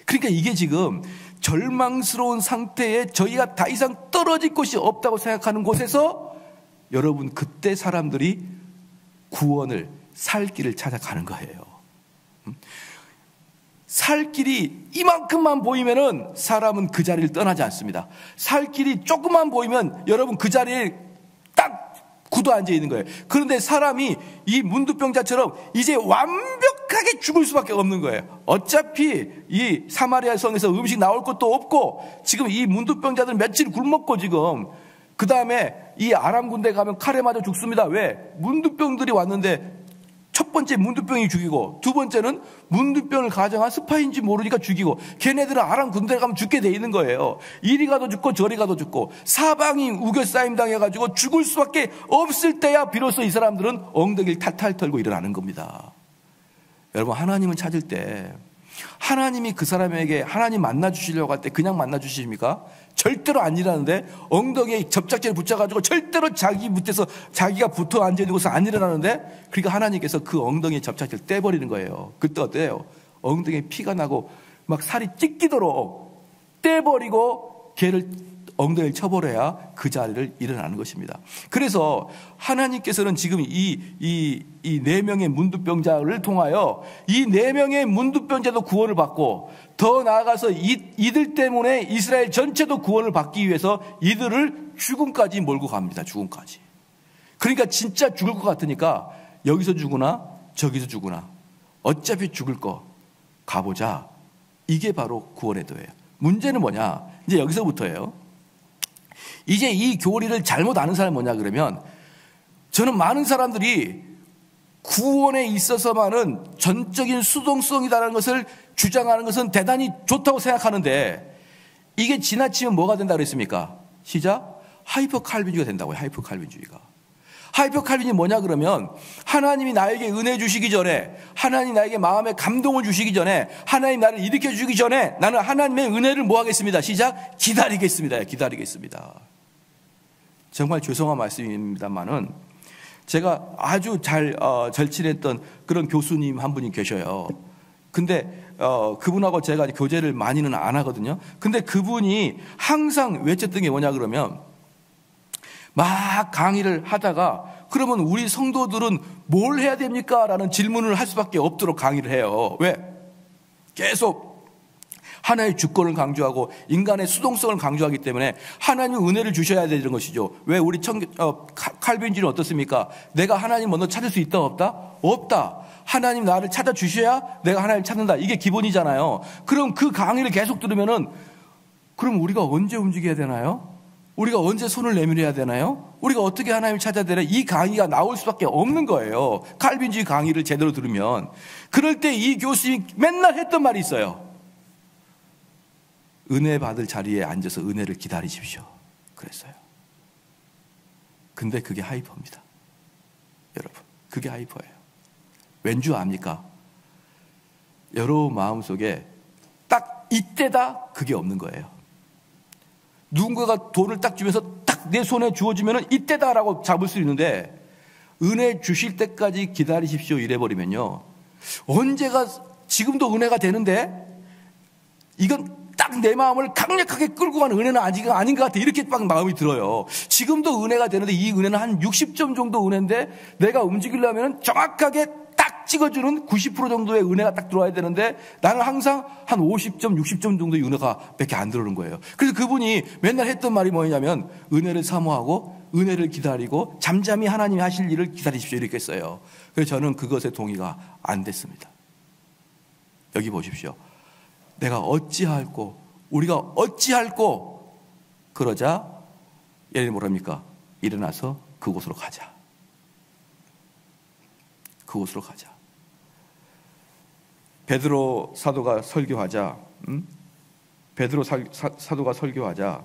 S1: 그러니까 이게 지금 절망스러운 상태에 저희가 더 이상 떨어질 곳이 없다고 생각하는 곳에서, 여러분, 그때 사람들이 구원을, 살 길을 찾아가는 거예요. 살 길이 이만큼만 보이면은 사람은 그 자리를 떠나지 않습니다. 살 길이 조금만 보이면 여러분 그 자리에 딱 굳어 앉아 있는 거예요. 그런데 사람이 이 문둥병자처럼 이제 완벽 강력하게 죽을 수밖에 없는 거예요. 어차피 이 사마리아 성에서 음식 나올 것도 없고 지금 이 문둥병자들 며칠 굶었고 지금 그 다음에 이 아람 군대 가면 칼에 맞아 죽습니다. 왜? 문둥병들이 왔는데 첫 번째 문둥병이 죽이고 두 번째는 문둥병을 가정한 스파인지 모르니까 죽이고 걔네들은 아람 군대 가면 죽게 돼 있는 거예요. 이리 가도 죽고 저리 가도 죽고 사방이 우겨싸임 당해가지고 죽을 수밖에 없을 때야 비로소 이 사람들은 엉덩이를 탈탈 털고 일어나는 겁니다. 여러분, 하나님은 찾을 때 하나님이 그 사람에게 하나님 만나 주시려고 할 때 그냥 만나 주십니까? 절대로 안 일어나는데 엉덩이에 접착제를 붙여가지고 절대로 자기 밑에서 자기가 붙어 앉아있는 곳에서 안 일어나는데 그러니까 하나님께서 그 엉덩이에 접착제를 떼버리는 거예요. 그때 어때요? 엉덩이에 피가 나고 막 살이 찢기도록 떼버리고 걔를 엉덩이를 쳐버려야 그 자리를 일어나는 것입니다. 그래서 하나님께서는 지금 이 4명의 문둥병자를 통하여 이 4명의 문둥병자도 구원을 받고 더 나아가서 이들 때문에 이스라엘 전체도 구원을 받기 위해서 이들을 죽음까지 몰고 갑니다. 죽음까지. 그러니까 진짜 죽을 것 같으니까 여기서 죽으나 저기서 죽으나 어차피 죽을 거 가보자. 이게 바로 구원의 도예요. 문제는 뭐냐? 이제 여기서부터예요. 이제 이 교리를 잘못 아는 사람이 뭐냐 그러면 저는 많은 사람들이 구원에 있어서만은 전적인 수동성이라는 것을 주장하는 것은 대단히 좋다고 생각하는데 이게 지나치면 뭐가 된다고 그랬습니까? 시작. 하이퍼 칼빈주의가 된다고요. 하이퍼 칼빈주의가. 하이퍼 칼빈이 뭐냐 그러면 하나님이 나에게 은혜 주시기 전에 하나님 나에게 마음의 감동을 주시기 전에 하나님 나를 일으켜 주기 전에 나는 하나님의 은혜를 뭐 하겠습니다. 시작. 기다리겠습니다. 기다리겠습니다. 정말 죄송한 말씀입니다만은 제가 아주 잘 절친했던 그런 교수님 한 분이 계셔요. 근데 그분하고 제가 교제를 많이는 안 하거든요. 근데 그분이 항상 외쳤던 게 뭐냐 그러면 막 강의를 하다가 그러면 우리 성도들은 뭘 해야 됩니까? 라는 질문을 할 수밖에 없도록 강의를 해요. 왜? 계속 하나의 주권을 강조하고 인간의 수동성을 강조하기 때문에 하나님의 은혜를 주셔야 되는 것이죠. 왜 우리 칼빈주의는 어떻습니까? 내가 하나님 먼저 찾을 수 있다 없다? 없다. 하나님 나를 찾아주셔야 내가 하나님을 찾는다. 이게 기본이잖아요. 그럼 그 강의를 계속 들으면은 그럼 우리가 언제 움직여야 되나요? 우리가 언제 손을 내밀어야 되나요? 우리가 어떻게 하나님을 찾아야 되나? 이 강의가 나올 수밖에 없는 거예요. 칼빈주의 강의를 제대로 들으면. 그럴 때 이 교수님이 맨날 했던 말이 있어요. 은혜 받을 자리에 앉아서 은혜를 기다리십시오. 그랬어요. 근데 그게 하이퍼입니다. 여러분, 그게 하이퍼예요. 왠 줄 압니까? 여러분 마음속에 딱 이때다 그게 없는 거예요. 누군가가 돈을 딱 주면서 딱 내 손에 주어지면 이때다라고 잡을 수 있는데 은혜 주실 때까지 기다리십시오 이래버리면요. 언제가 지금도 은혜가 되는데 이건 딱 내 마음을 강력하게 끌고 가는 은혜는 아닌 것 같아. 이렇게 막 마음이 들어요. 지금도 은혜가 되는데 이 은혜는 한 60점 정도 은혜인데 내가 움직이려면 정확하게 딱 찍어주는 90% 정도의 은혜가 딱 들어와야 되는데 나는 항상 한 50점, 60점 정도의 은혜가 몇 개 안 들어오는 거예요. 그래서 그분이 맨날 했던 말이 뭐냐면 은혜를 사모하고 은혜를 기다리고 잠잠히 하나님이 하실 일을 기다리십시오 이렇게 했어요. 그래서 저는 그것에 동의가 안 됐습니다. 여기 보십시오. 내가 어찌할꼬 우리가 어찌할꼬 그러자 얘네는 뭐랍니까? 일어나서 그곳으로 가자. 그곳으로 가자. 베드로 사도가 설교하자 베드로 사도가 설교하자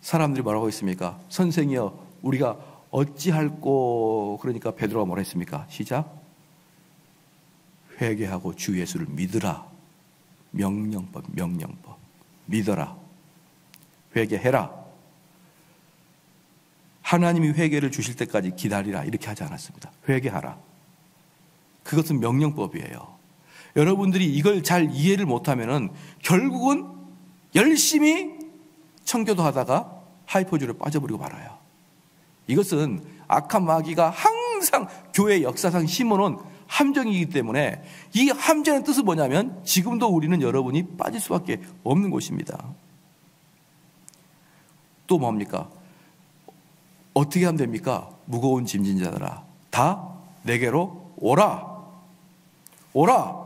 S1: 사람들이 뭐라고 했습니까? 선생이여 우리가 어찌할꼬 그러니까 베드로가 뭐라 했습니까? 시작. 회개하고 주 예수를 믿으라. 명령법 믿어라. 회개해라. 하나님이 회개를 주실 때까지 기다리라 이렇게 하지 않았습니다. 회개하라. 그것은 명령법이에요. 여러분들이 이걸 잘 이해를 못하면은 결국은 열심히 청교도 하다가 하이퍼주의로 빠져버리고 말아요. 이것은 악한 마귀가 항상 교회 역사상 심어놓은 함정이기 때문에 이 함정의 뜻은 뭐냐면 지금도 우리는 여러분이 빠질 수밖에 없는 곳입니다. 또 뭡니까? 어떻게 하면 됩니까? 무거운 짐진 자들아 다 내게로 오라. 오라.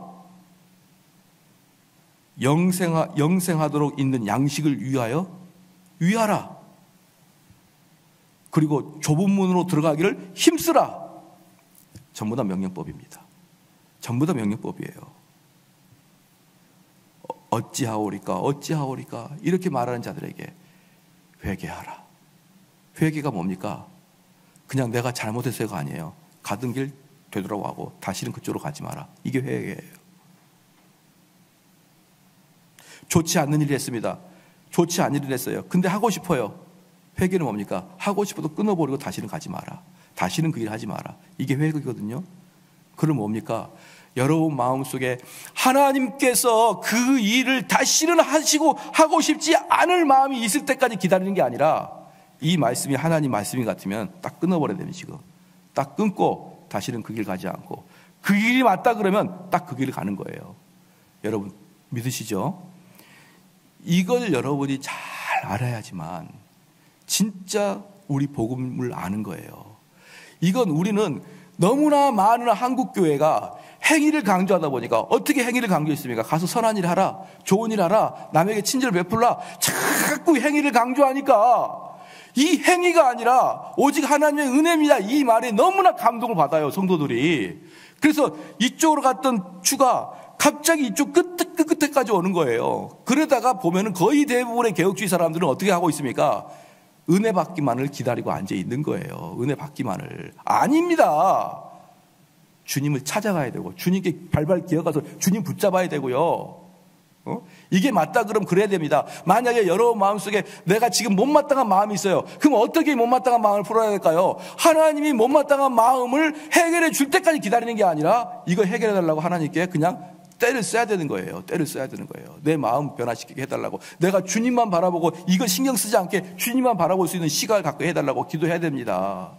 S1: 영생하도록 있는 양식을 위하라. 그리고 좁은 문으로 들어가기를 힘쓰라. 전부 다 명령법입니다. 전부 다 명령법이에요. 어찌하오리까 이렇게 말하는 자들에게 회개하라. 회개가 뭡니까? 그냥 내가 잘못했어요가 아니에요. 가던 길 되돌아가고 다시는 그쪽으로 가지 마라. 이게 회개예요. 좋지 않는 일을 했습니다. 좋지 않은 일을 했어요. 근데 하고 싶어요. 회개는 뭡니까? 하고 싶어도 끊어버리고 다시는 가지 마라. 다시는 그 일 하지 마라. 이게 회개거든요. 그럼 뭡니까? 여러분 마음속에 하나님께서 그 일을 다시는 하고 싶지 않을 마음이 있을 때까지 기다리는 게 아니라, 이 말씀이 하나님 말씀이 같으면 딱 끊어버려야 됩니다. 지금 딱 끊고 다시는 그 길 가지 않고, 그 길이 맞다 그러면 딱 그 길을 가는 거예요. 여러분 믿으시죠? 이걸 여러분이 잘 알아야지만 진짜 우리 복음을 아는 거예요. 이건 우리는 너무나 많은 한국 교회가 행위를 강조하다 보니까, 어떻게 행위를 강조했습니까? 가서 선한 일 하라, 좋은 일 하라, 남에게 친절을 베풀라, 자꾸 행위를 강조하니까 이 행위가 아니라 오직 하나님의 은혜입니다, 이 말에 너무나 감동을 받아요, 성도들이. 그래서 이쪽으로 갔던 추가 갑자기 이쪽 끝에까지 오는 거예요. 그러다가 보면은 거의 대부분의 개혁주의 사람들은 어떻게 하고 있습니까? 은혜 받기만을 기다리고 앉아 있는 거예요. 은혜 받기만을. 아닙니다. 주님을 찾아가야 되고, 주님께 발발 기어가서 주님 붙잡아야 되고요. 이게 맞다 그럼 그래야 됩니다. 만약에 여러분 마음속에 내가 지금 못마땅한 마음이 있어요. 그럼 어떻게 못마땅한 마음을 풀어야 될까요? 하나님이 못마땅한 마음을 해결해 줄 때까지 기다리는 게 아니라, 이거 해결해 달라고 하나님께 그냥 때를 써야 되는 거예요. 때를 써야 되는 거예요. 내 마음 변화시키게 해달라고. 내가 주님만 바라보고 이거 신경 쓰지 않게 주님만 바라볼 수 있는 시각을 갖고 해달라고 기도해야 됩니다.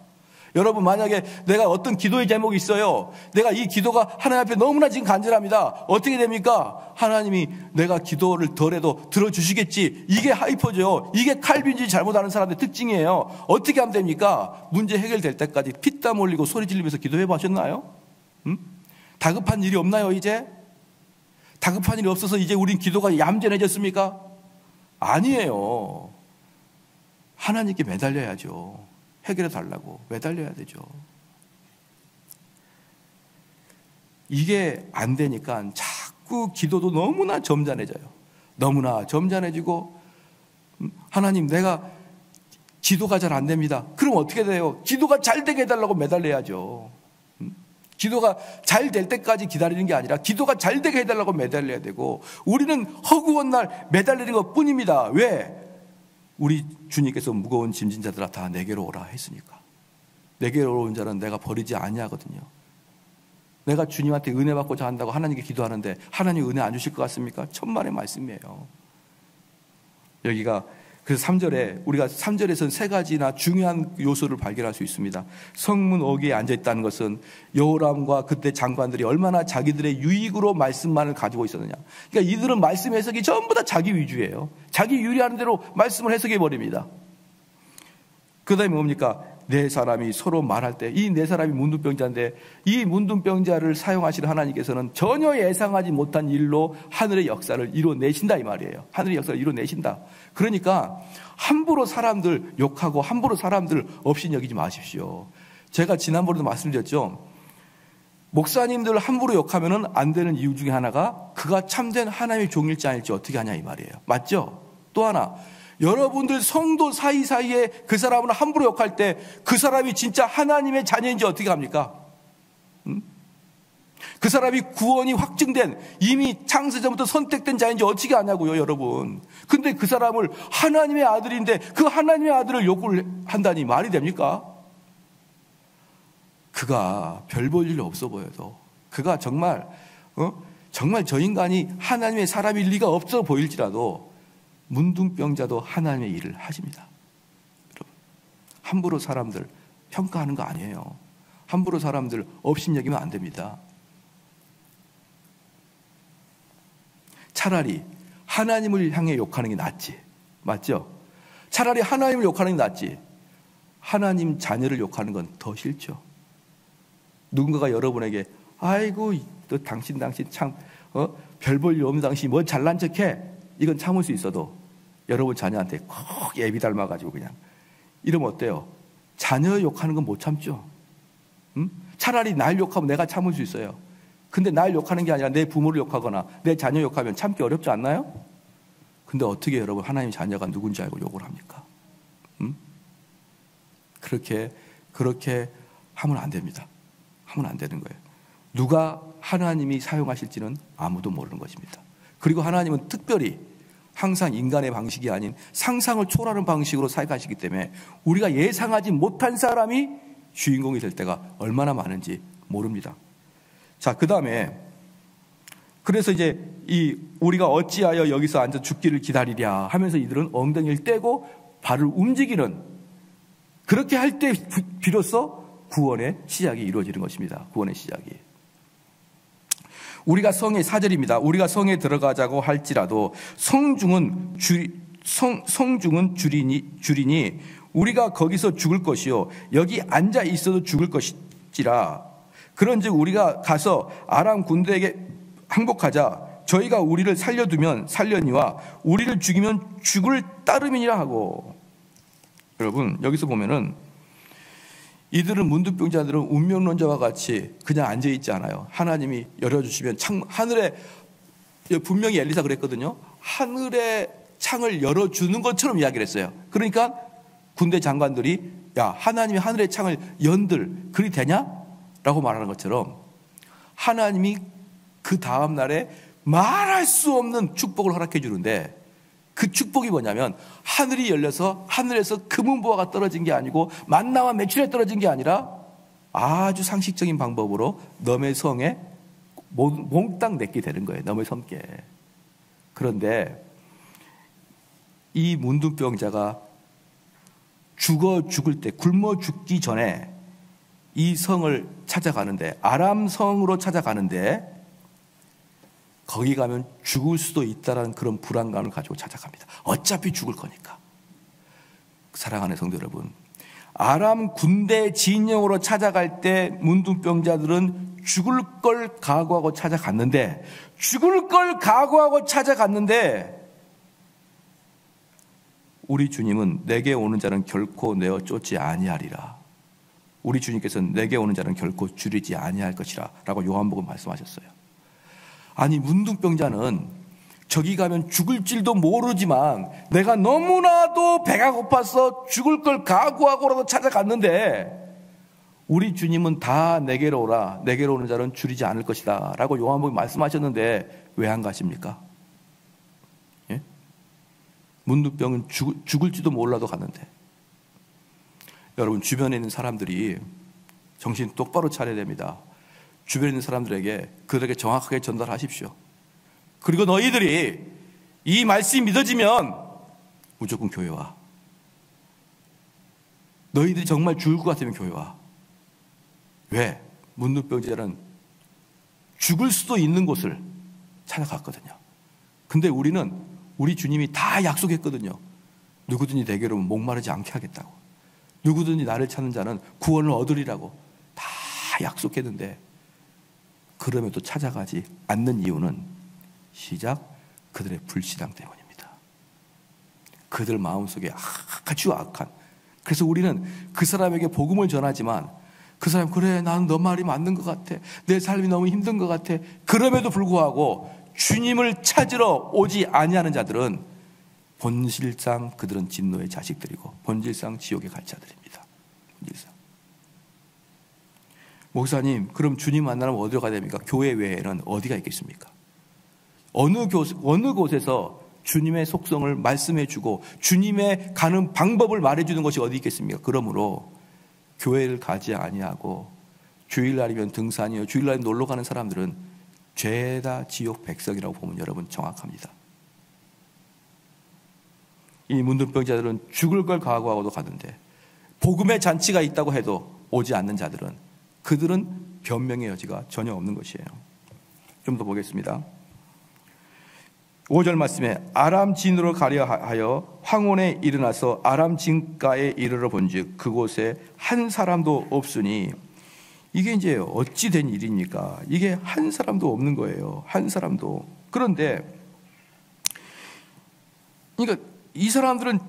S1: 여러분 만약에 내가 어떤 기도의 제목이 있어요. 내가 이 기도가 하나님 앞에 너무나 지금 간절합니다. 어떻게 됩니까? 하나님이 내가 기도를 덜해도 들어주시겠지. 이게 하이퍼죠. 이게 칼빈주의 잘못하는 사람들의 특징이에요. 어떻게 하면 됩니까? 문제 해결될 때까지 피땀 흘리고 소리 지르면서 기도해 보셨나요? 다급한 일이 없나요 이제? 다급한 일이 없어서 이제 우린 기도가 얌전해졌습니까? 아니에요. 하나님께 매달려야죠. 해결해 달라고 매달려야 되죠. 이게 안 되니까 자꾸 기도도 너무나 점잖해져요. 너무나 점잖해지고, 하나님 내가 기도가 잘 안 됩니다. 그럼 어떻게 돼요? 기도가 잘 되게 해달라고 매달려야죠. 기도가 잘 될 때까지 기다리는 게 아니라 기도가 잘 되게 해달라고 매달려야 되고, 우리는 허구한 날 매달리는 것 뿐입니다. 왜? 우리 주님께서 무거운 짐진 자들아 다 내게로 오라 했으니까. 내게로 온 자는 내가 버리지 아니하거든요. 내가 주님한테 은혜 받고자 한다고 하나님께 기도하는데 하나님 은혜 안 주실 것 같습니까? 천만의 말씀이에요. 여기가 그래서 3절에 우리가 3절에서는 세 가지나 중요한 요소를 발견할 수 있습니다. 성문 어귀에 앉아있다는 것은 여호람과 그때 장관들이 얼마나 자기들의 유익으로 말씀만을 가지고 있었느냐. 그러니까 이들은 말씀 해석이 전부 다 자기 위주예요. 자기 유리하는 대로 말씀을 해석해 버립니다. 그 다음에 뭡니까? 네 사람이 서로 말할 때, 이 네 사람이 문둥병자인데 이 문둥병자를 사용하시는 하나님께서는 전혀 예상하지 못한 일로 하늘의 역사를 이뤄내신다 이 말이에요. 하늘의 역사를 이뤄내신다. 그러니까 함부로 사람들 욕하고 함부로 사람들 없이 여기지 마십시오. 제가 지난번에도 말씀드렸죠. 목사님들 함부로 욕하면 안 되는 이유 중에 하나가 그가 참된 하나님의 종일지 아닐지 어떻게 하냐 이 말이에요. 맞죠? 또 하나, 여러분들 성도 사이사이에 그 사람을 함부로 욕할 때 그 사람이 진짜 하나님의 자녀인지 어떻게 합니까? 그 사람이 구원이 확증된, 이미 창세전부터 선택된 자인지 어떻게 아냐고요, 여러분. 근데 그 사람을 하나님의 아들인데 그 하나님의 아들을 욕을 한다니 말이 됩니까? 그가 별 볼 일 없어 보여도, 그가 정말 저 인간이 하나님의 사람일 리가 없어 보일지라도 문둥병자도 하나님의 일을 하십니다. 여러분, 함부로 사람들 평가하는 거 아니에요. 함부로 사람들 업신여기면 안 됩니다. 차라리 하나님을 향해 욕하는 게 낫지. 맞죠? 차라리 하나님을 욕하는 게 낫지. 하나님 자녀를 욕하는 건 더 싫죠. 누군가가 여러분에게 아이고 또 당신 참 별 볼 일 없는 당신이 뭐 잘난 척해. 이건 참을 수 있어도 여러분 자녀한테 꼭 예비 닮아가지고 그냥 이러면 어때요? 자녀 욕하는 건 못 참죠. 차라리 날 욕하면 내가 참을 수 있어요. 근데 날 욕하는 게 아니라 내 부모를 욕하거나 내 자녀 욕하면 참기 어렵지 않나요? 근데 어떻게 여러분 하나님 자녀가 누군지 알고 욕을 합니까? 그렇게 하면 안 됩니다. 하면 안 되는 거예요. 누가 하나님이 사용하실지는 아무도 모르는 것입니다. 그리고 하나님은 특별히 항상 인간의 방식이 아닌 상상을 초월하는 방식으로 살아가시기 때문에 우리가 예상하지 못한 사람이 주인공이 될 때가 얼마나 많은지 모릅니다. 자, 그 다음에 그래서 이제 우리가 어찌하여 여기서 앉아 죽기를 기다리랴 하면서 이들은 엉덩이를 떼고 발을 움직이는, 그렇게 할 때 비로소 구원의 시작이 이루어지는 것입니다. 구원의 시작이. 우리가 성의 4절입니다. 우리가 성에 들어가자고 할지라도 성중은 줄이니 우리가 거기서 죽을 것이요 여기 앉아 있어도 죽을 것이라. 그런즉 우리가 가서 아람 군대에게 항복하자. 저희가 우리를 살려두면 살려니와 우리를 죽이면 죽을 따름이니라 하고. 여러분, 여기서 보면은 이들은 문둥병자들은 운명론자와 같이 그냥 앉아있지 않아요. 하나님이 열어주시면 하늘에, 분명히 엘리사 그랬거든요. 하늘의 창을 열어주는 것처럼 이야기를 했어요. 그러니까 군대 장관들이 야, 하나님이 하늘의 창을 연들 그리 되냐? 라고 말하는 것처럼 하나님이 그 다음 날에 말할 수 없는 축복을 허락해 주는데, 그 축복이 뭐냐면 하늘이 열려서 하늘에서 금은보화가 떨어진 게 아니고 만나와 메추리에 떨어진 게 아니라 아주 상식적인 방법으로 너의 성에 몽땅 내게 되는 거예요. 너의 성께. 그런데 이 문둥병자가 죽을 때, 굶어 죽기 전에 이 성을 찾아가는데, 아람 성으로 찾아가는데 거기 가면 죽을 수도 있다는 그런 불안감을 가지고 찾아갑니다. 어차피 죽을 거니까. 사랑하는 성도 여러분, 아람 군대 진영으로 찾아갈 때 문둥병자들은 죽을 걸 각오하고 찾아갔는데, 우리 주님은 내게 오는 자는 결코 내어 쫓지 아니하리라. 우리 주님께서는 내게 오는 자는 결코 줄이지 아니할 것이라 라고 요한복음 말씀하셨어요. 아니, 문둥병자는 저기 가면 죽을 줄도 모르지만 내가 너무나도 배가 고파서 죽을 걸 각오하고라도 찾아갔는데 우리 주님은 다 내게로 오라, 내게로 오는 자는 줄이지 않을 것이다 라고 요한복음 말씀하셨는데 왜 안 가십니까? 예? 문둥병은 죽을지도 몰라도 갔는데. 여러분, 주변에 있는 사람들이 정신 똑바로 차려야 됩니다. 주변에 있는 사람들에게 그들에게 정확하게 전달하십시오. 그리고 너희들이 이 말씀이 믿어지면 무조건 교회 와. 너희들이 정말 죽을 것 같으면 교회 와. 왜? 문둥병자는 죽을 수도 있는 곳을 찾아갔거든요. 근데 우리 주님이 다 약속했거든요. 누구든지 내게로 목마르지 않게 하겠다고. 누구든지 나를 찾는 자는 구원을 얻으리라고 다 약속했는데, 그럼에도 찾아가지 않는 이유는 시작 그들의 불신앙 때문입니다. 그들 마음속에 아주 악한. 그래서 우리는 그 사람에게 복음을 전하지만 그 사람, 그래 나는 너 말이 맞는 것 같아, 내 삶이 너무 힘든 것 같아. 그럼에도 불구하고 주님을 찾으러 오지 아니하는 자들은 본질상 그들은 진노의 자식들이고 본질상 지옥에 갈 자들입니다. 본질상. 목사님, 그럼 주님 만나면 어디로 가야 됩니까? 교회 외에는 어디가 있겠습니까? 어느 곳에서 주님의 속성을 말씀해 주고 주님의 가는 방법을 말해 주는 것이 어디 있겠습니까? 그러므로 교회를 가지 아니하고 주일날이면 등산이요, 주일날에 놀러 가는 사람들은 죄다 지옥 백성이라고 보면 여러분 정확합니다. 이 문둥병자들은 죽을 걸 각오하고도 가는데 복음의 잔치가 있다고 해도 오지 않는 자들은, 그들은 변명의 여지가 전혀 없는 것이에요. 좀 더 보겠습니다. 5절 말씀에 아람 진으로 가려 하여 황혼에 일어나서 아람 진가에 이르러 본즉 그곳에 한 사람도 없으니 이게 이제 어찌 된 일입니까? 이게 한 사람도 없는 거예요. 한 사람도. 그런데 그러니까 이 사람들은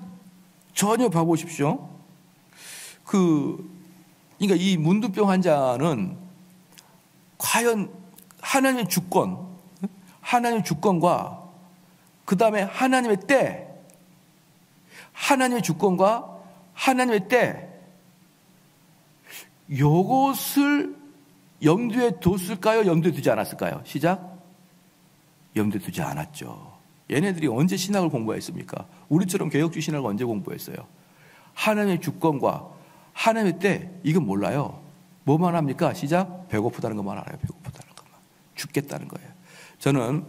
S1: 전혀 봐보십시오. 그러니까 이 문두병 환자는 과연 하나님의 주권과 그 다음에 하나님의 때, 하나님의 주권과 하나님의 때, 요것을 염두에 뒀을까요? 염두에 두지 않았을까요? 시작. 염두에 두지 않았죠. 얘네들이 언제 신학을 공부했습니까? 우리처럼 개혁주의 신학을 언제 공부했어요? 하나님의 주권과 하나님의 때, 이건 몰라요. 뭐만 합니까? 시작. 배고프다는 것만 알아요. 배고프다는 것만. 죽겠다는 거예요. 저는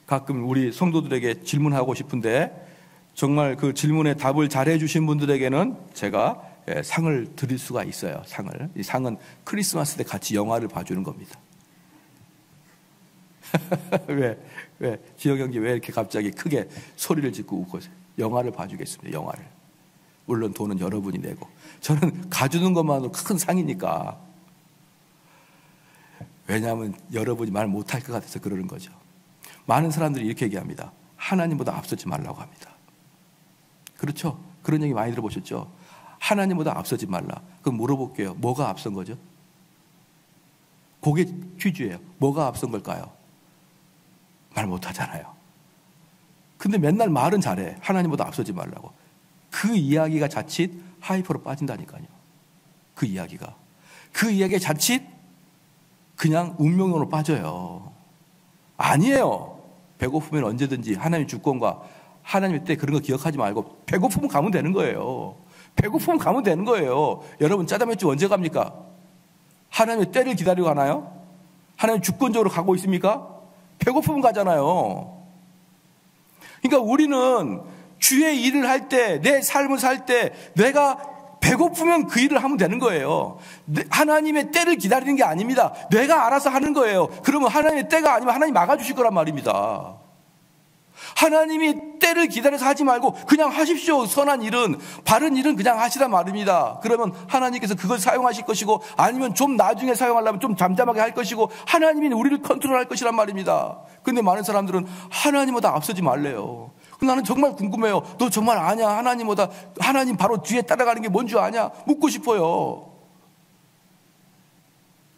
S1: 가끔 우리 성도들에게 질문하고 싶은데 정말 그 질문에 답을 잘해 주신 분들에게는 제가 상을 드릴 수가 있어요. 이 상은 크리스마스 때 같이 영화를 봐주는 겁니다. 왜 지영 형제 왜 이렇게 갑자기 크게 소리를 짓고 웃고 있어요? 영화를 봐주겠습니다. 영화를. 물론 돈은 여러분이 내고. 저는 가주는 것만으로 큰 상이니까. 왜냐하면 여러분이 말 못할 것 같아서 그러는 거죠. 많은 사람들이 이렇게 얘기합니다. 하나님보다 앞서지 말라고 합니다. 그렇죠? 그런 얘기 많이 들어보셨죠? 하나님보다 앞서지 말라. 그럼 물어볼게요. 뭐가 앞선 거죠? 그게 퀴즈예요. 뭐가 앞선 걸까요? 말 못하잖아요. 근데 맨날 말은 잘해. 하나님보다 앞서지 말라고. 그 이야기가 자칫 하이퍼로 빠진다니까요. 그 이야기가 자칫 그냥 운명론으로 빠져요. 아니에요. 배고프면 언제든지 하나님의 주권과 하나님의 때 그런 거 기억하지 말고 배고프면 가면 되는 거예요. 배고프면 가면 되는 거예요. 여러분 짜장면집 언제 갑니까? 하나님의 때를 기다리고 가나요? 하나님 주권적으로 가고 있습니까? 배고프면 가잖아요. 그러니까 우리는 주의 일을 할 때, 내 삶을 살 때 내가 배고프면 그 일을 하면 되는 거예요. 하나님의 때를 기다리는 게 아닙니다. 내가 알아서 하는 거예요. 그러면 하나님의 때가 아니면 하나님 막아주실 거란 말입니다. 하나님이 때를 기다려서 하지 말고 그냥 하십시오. 선한 일은, 바른 일은 그냥 하시란 말입니다. 그러면 하나님께서 그걸 사용하실 것이고, 아니면 좀 나중에 사용하려면 좀 잠잠하게 할 것이고, 하나님이 우리를 컨트롤할 것이란 말입니다. 근데 많은 사람들은 하나님보다 앞서지 말래요. 나는 정말 궁금해요. 너 정말 아냐? 하나님보다, 하나님 바로 뒤에 따라가는 게 뭔 줄 아냐? 묻고 싶어요.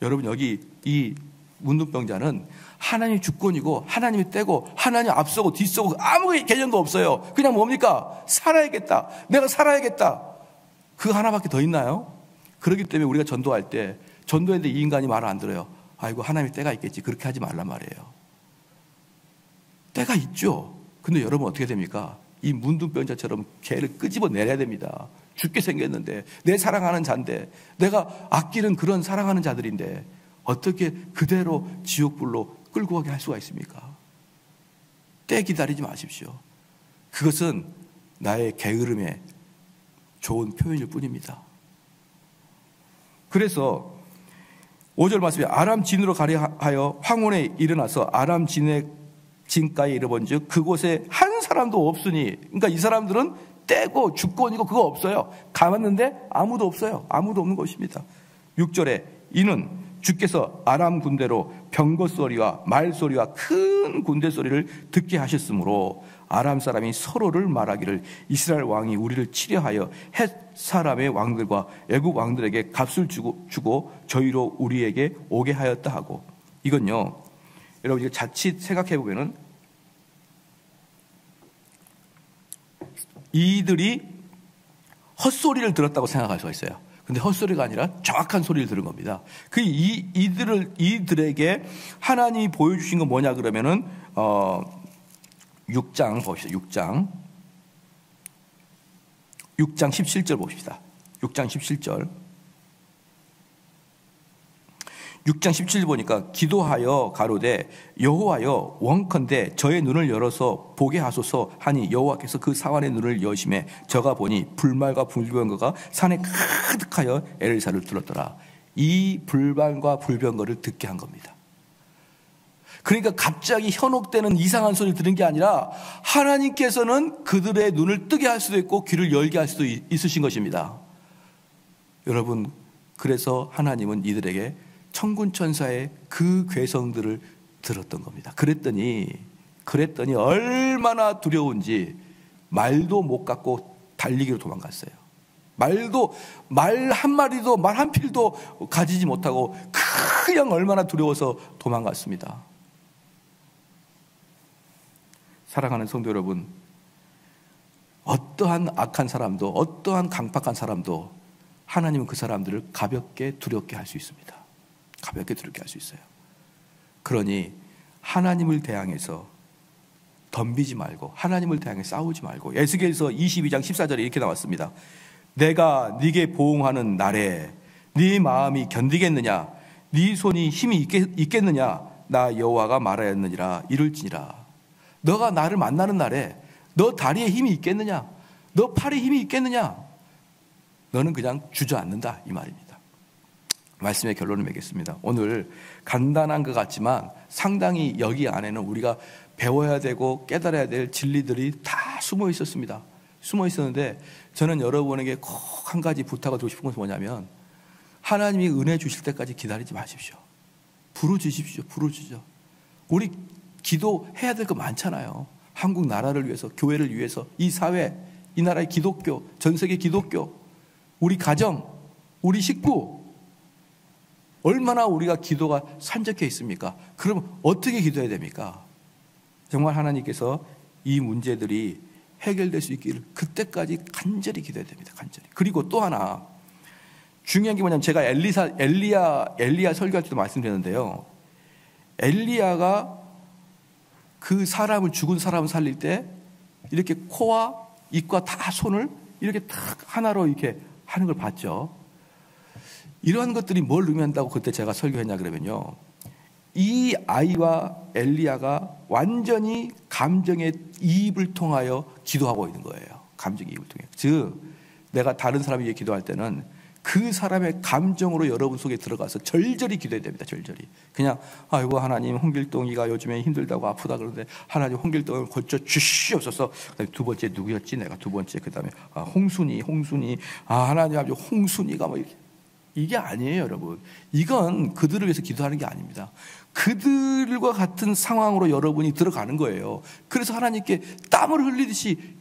S1: 여러분, 여기 이 문둥병자는 하나님의 주권이고 하나님이 때고 하나님 앞서고 뒤서고 아무 개념도 없어요. 그냥 뭡니까? 살아야겠다. 내가 살아야겠다. 그거 하나밖에 더 있나요? 그렇기 때문에 우리가 전도할 때, 전도했는데 이 인간이 말을 안 들어요. 아이고 하나님의 때가 있겠지. 그렇게 하지 말란 말이에요. 때가 있죠. 근데 여러분 어떻게 됩니까? 이 문둥병자처럼 개를 끄집어 내려야 됩니다. 죽게 생겼는데, 내 사랑하는 자인데, 내가 아끼는 그런 사랑하는 자들인데 어떻게 그대로 지옥불로 끌고 가게 할 수가 있습니까? 때 기다리지 마십시오. 그것은 나의 게으름의 좋은 표현일 뿐입니다. 그래서 5절 말씀에 아람 진으로 가려 하여 황혼에 일어나서 아람 진가에 이르본즉 그곳에 한 사람도 없으니, 그러니까 이 사람들은 때고 주권이고 그거 없어요. 가봤는데 아무도 없어요. 아무도 없는 것입니다. 6절에 이는 주께서 아람 군대로 병거 소리와 말 소리와 큰 군대 소리를 듣게 하셨으므로 아람 사람이 서로를 말하기를 이스라엘 왕이 우리를 치려하여 헷 사람의 왕들과 애굽 왕들에게 값을 주고 저희로 우리에게 오게 하였다 하고. 이건요, 여러분 이거 자칫 생각해 보면은 이들이 헛소리를 들었다고 생각할 수가 있어요. 근데 헛소리가 아니라 정확한 소리를 들은 겁니다. 이들에게 하나님이 보여주신 건 뭐냐 그러면은 6장 봅시다. 6장 17절 봅시다. 6장 17절. 6장 17절 보니까 기도하여 가로되 여호와여 원컨대 저의 눈을 열어서 보게 하소서 하니 여호와께서 그 사환의 눈을 여심해 저가 보니 불말과 불병거가 산에 가득하여 엘사를 들었더라. 이 불말과 불병거를 듣게 한 겁니다. 그러니까 갑자기 현혹되는 이상한 소리를 들은 게 아니라 하나님께서는 그들의 눈을 뜨게 할 수도 있고 귀를 열게 할 수도 있으신 것입니다. 여러분, 그래서 하나님은 이들에게 천군 천사의 그 괴성들을 들었던 겁니다. 그랬더니 얼마나 두려운지 말도 못 갖고 달리기로 도망갔어요. 말 한 마리도, 말 한 필도 가지지 못하고 그냥 얼마나 두려워서 도망갔습니다. 사랑하는 성도 여러분, 어떠한 악한 사람도, 어떠한 강팍한 사람도 하나님은 그 사람들을 가볍게 두렵게 할 수 있습니다. 가볍게 두렵게 할 수 있어요. 그러니 하나님을 대항해서 덤비지 말고, 하나님을 대항해 싸우지 말고, 에스겔서 22장 14절에 이렇게 나왔습니다. 내가 네게 보응하는 날에 네 마음이 견디겠느냐, 네 손이 힘이 있겠느냐, 나 여호와가 말하였느니라. 이를지니라. 너가 나를 만나는 날에 너 다리에 힘이 있겠느냐, 너 팔에 힘이 있겠느냐, 너는 그냥 주저앉는다, 이 말입니다. 말씀의 결론을 맺겠습니다. 오늘 간단한 것 같지만 상당히 여기 안에는 우리가 배워야 되고 깨달아야 될 진리들이 다 숨어 있었습니다. 숨어 있었는데 저는 여러분에게 꼭 한 가지 부탁을 드리고 싶은 것은 뭐냐면, 하나님이 은혜 주실 때까지 기다리지 마십시오. 부르주십시오. 부르주죠. 우리 기도해야 될 거 많잖아요. 한국 나라를 위해서, 교회를 위해서, 이 사회, 이 나라의 기독교, 전 세계 기독교, 우리 가정, 우리 식구, 얼마나 우리가 기도가 산적해 있습니까? 그럼 어떻게 기도해야 됩니까? 정말 하나님께서 이 문제들이 해결될 수 있기를 그때까지 간절히 기도해야 됩니다. 간절히. 그리고 또 하나 중요한 게 뭐냐면, 제가 엘리야 설교할 때도 말씀드렸는데요, 엘리야가 그 죽은 사람을 살릴 때 이렇게 코와 입과 다 손을 이렇게 딱 하나로 이렇게 하는 걸 봤죠. 이러한 것들이 뭘 의미한다고 그때 제가 설교했냐 그러면요, 이 아이와 엘리야가 완전히 감정의 이입을 통하여 기도하고 있는 거예요. 감정의 이입을 통해. 즉, 내가 다른 사람이 위해 기도할 때는 그 사람의 감정으로 여러분 속에 들어가서 절절히 기도해야 됩니다. 절절히. 그냥 아이고 하나님, 홍길동이가 요즘에 힘들다고 아프다 그러는데 하나님 홍길동을 고쳐 주시옵소서. 그다음에 두 번째 누구였지? 내가 두 번째. 그다음에 홍순이. 하나님 아버지 홍순이가 뭐 이렇게. 이게 아니에요, 여러분. 이건 그들을 위해서 기도하는 게 아닙니다. 그들과 같은 상황으로 여러분이 들어가는 거예요. 그래서 하나님께 땀을 흘리듯이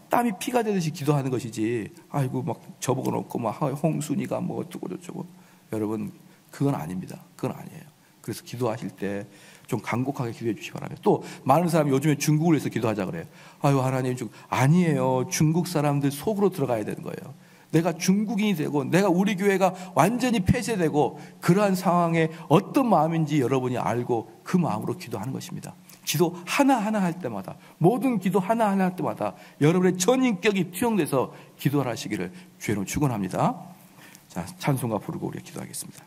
S1: 땀이 피가 되듯이 기도하는 것이지, 아이고 막 저보고 놓고 막 홍순이가 뭐 어쩌고 저쩌고. 여러분, 그건 아닙니다. 그건 아니에요. 그래서 기도하실 때 좀 간곡하게 기도해 주시기 바랍니다. 또 많은 사람이 요즘에 중국을 위해서 기도하자 그래요. 아유 하나님, 아니에요. 중국 사람들 속으로 들어가야 되는 거예요. 내가 중국인이 되고 내가 우리 교회가 완전히 폐쇄되고 그러한 상황에 어떤 마음인지 여러분이 알고 그 마음으로 기도하는 것입니다. 기도 하나하나 할 때마다, 모든 기도 하나하나 할 때마다 여러분의 전인격이 투영돼서 기도를 하시기를 주의로 축원합니다. 자, 찬송가 부르고 우리가 기도하겠습니다.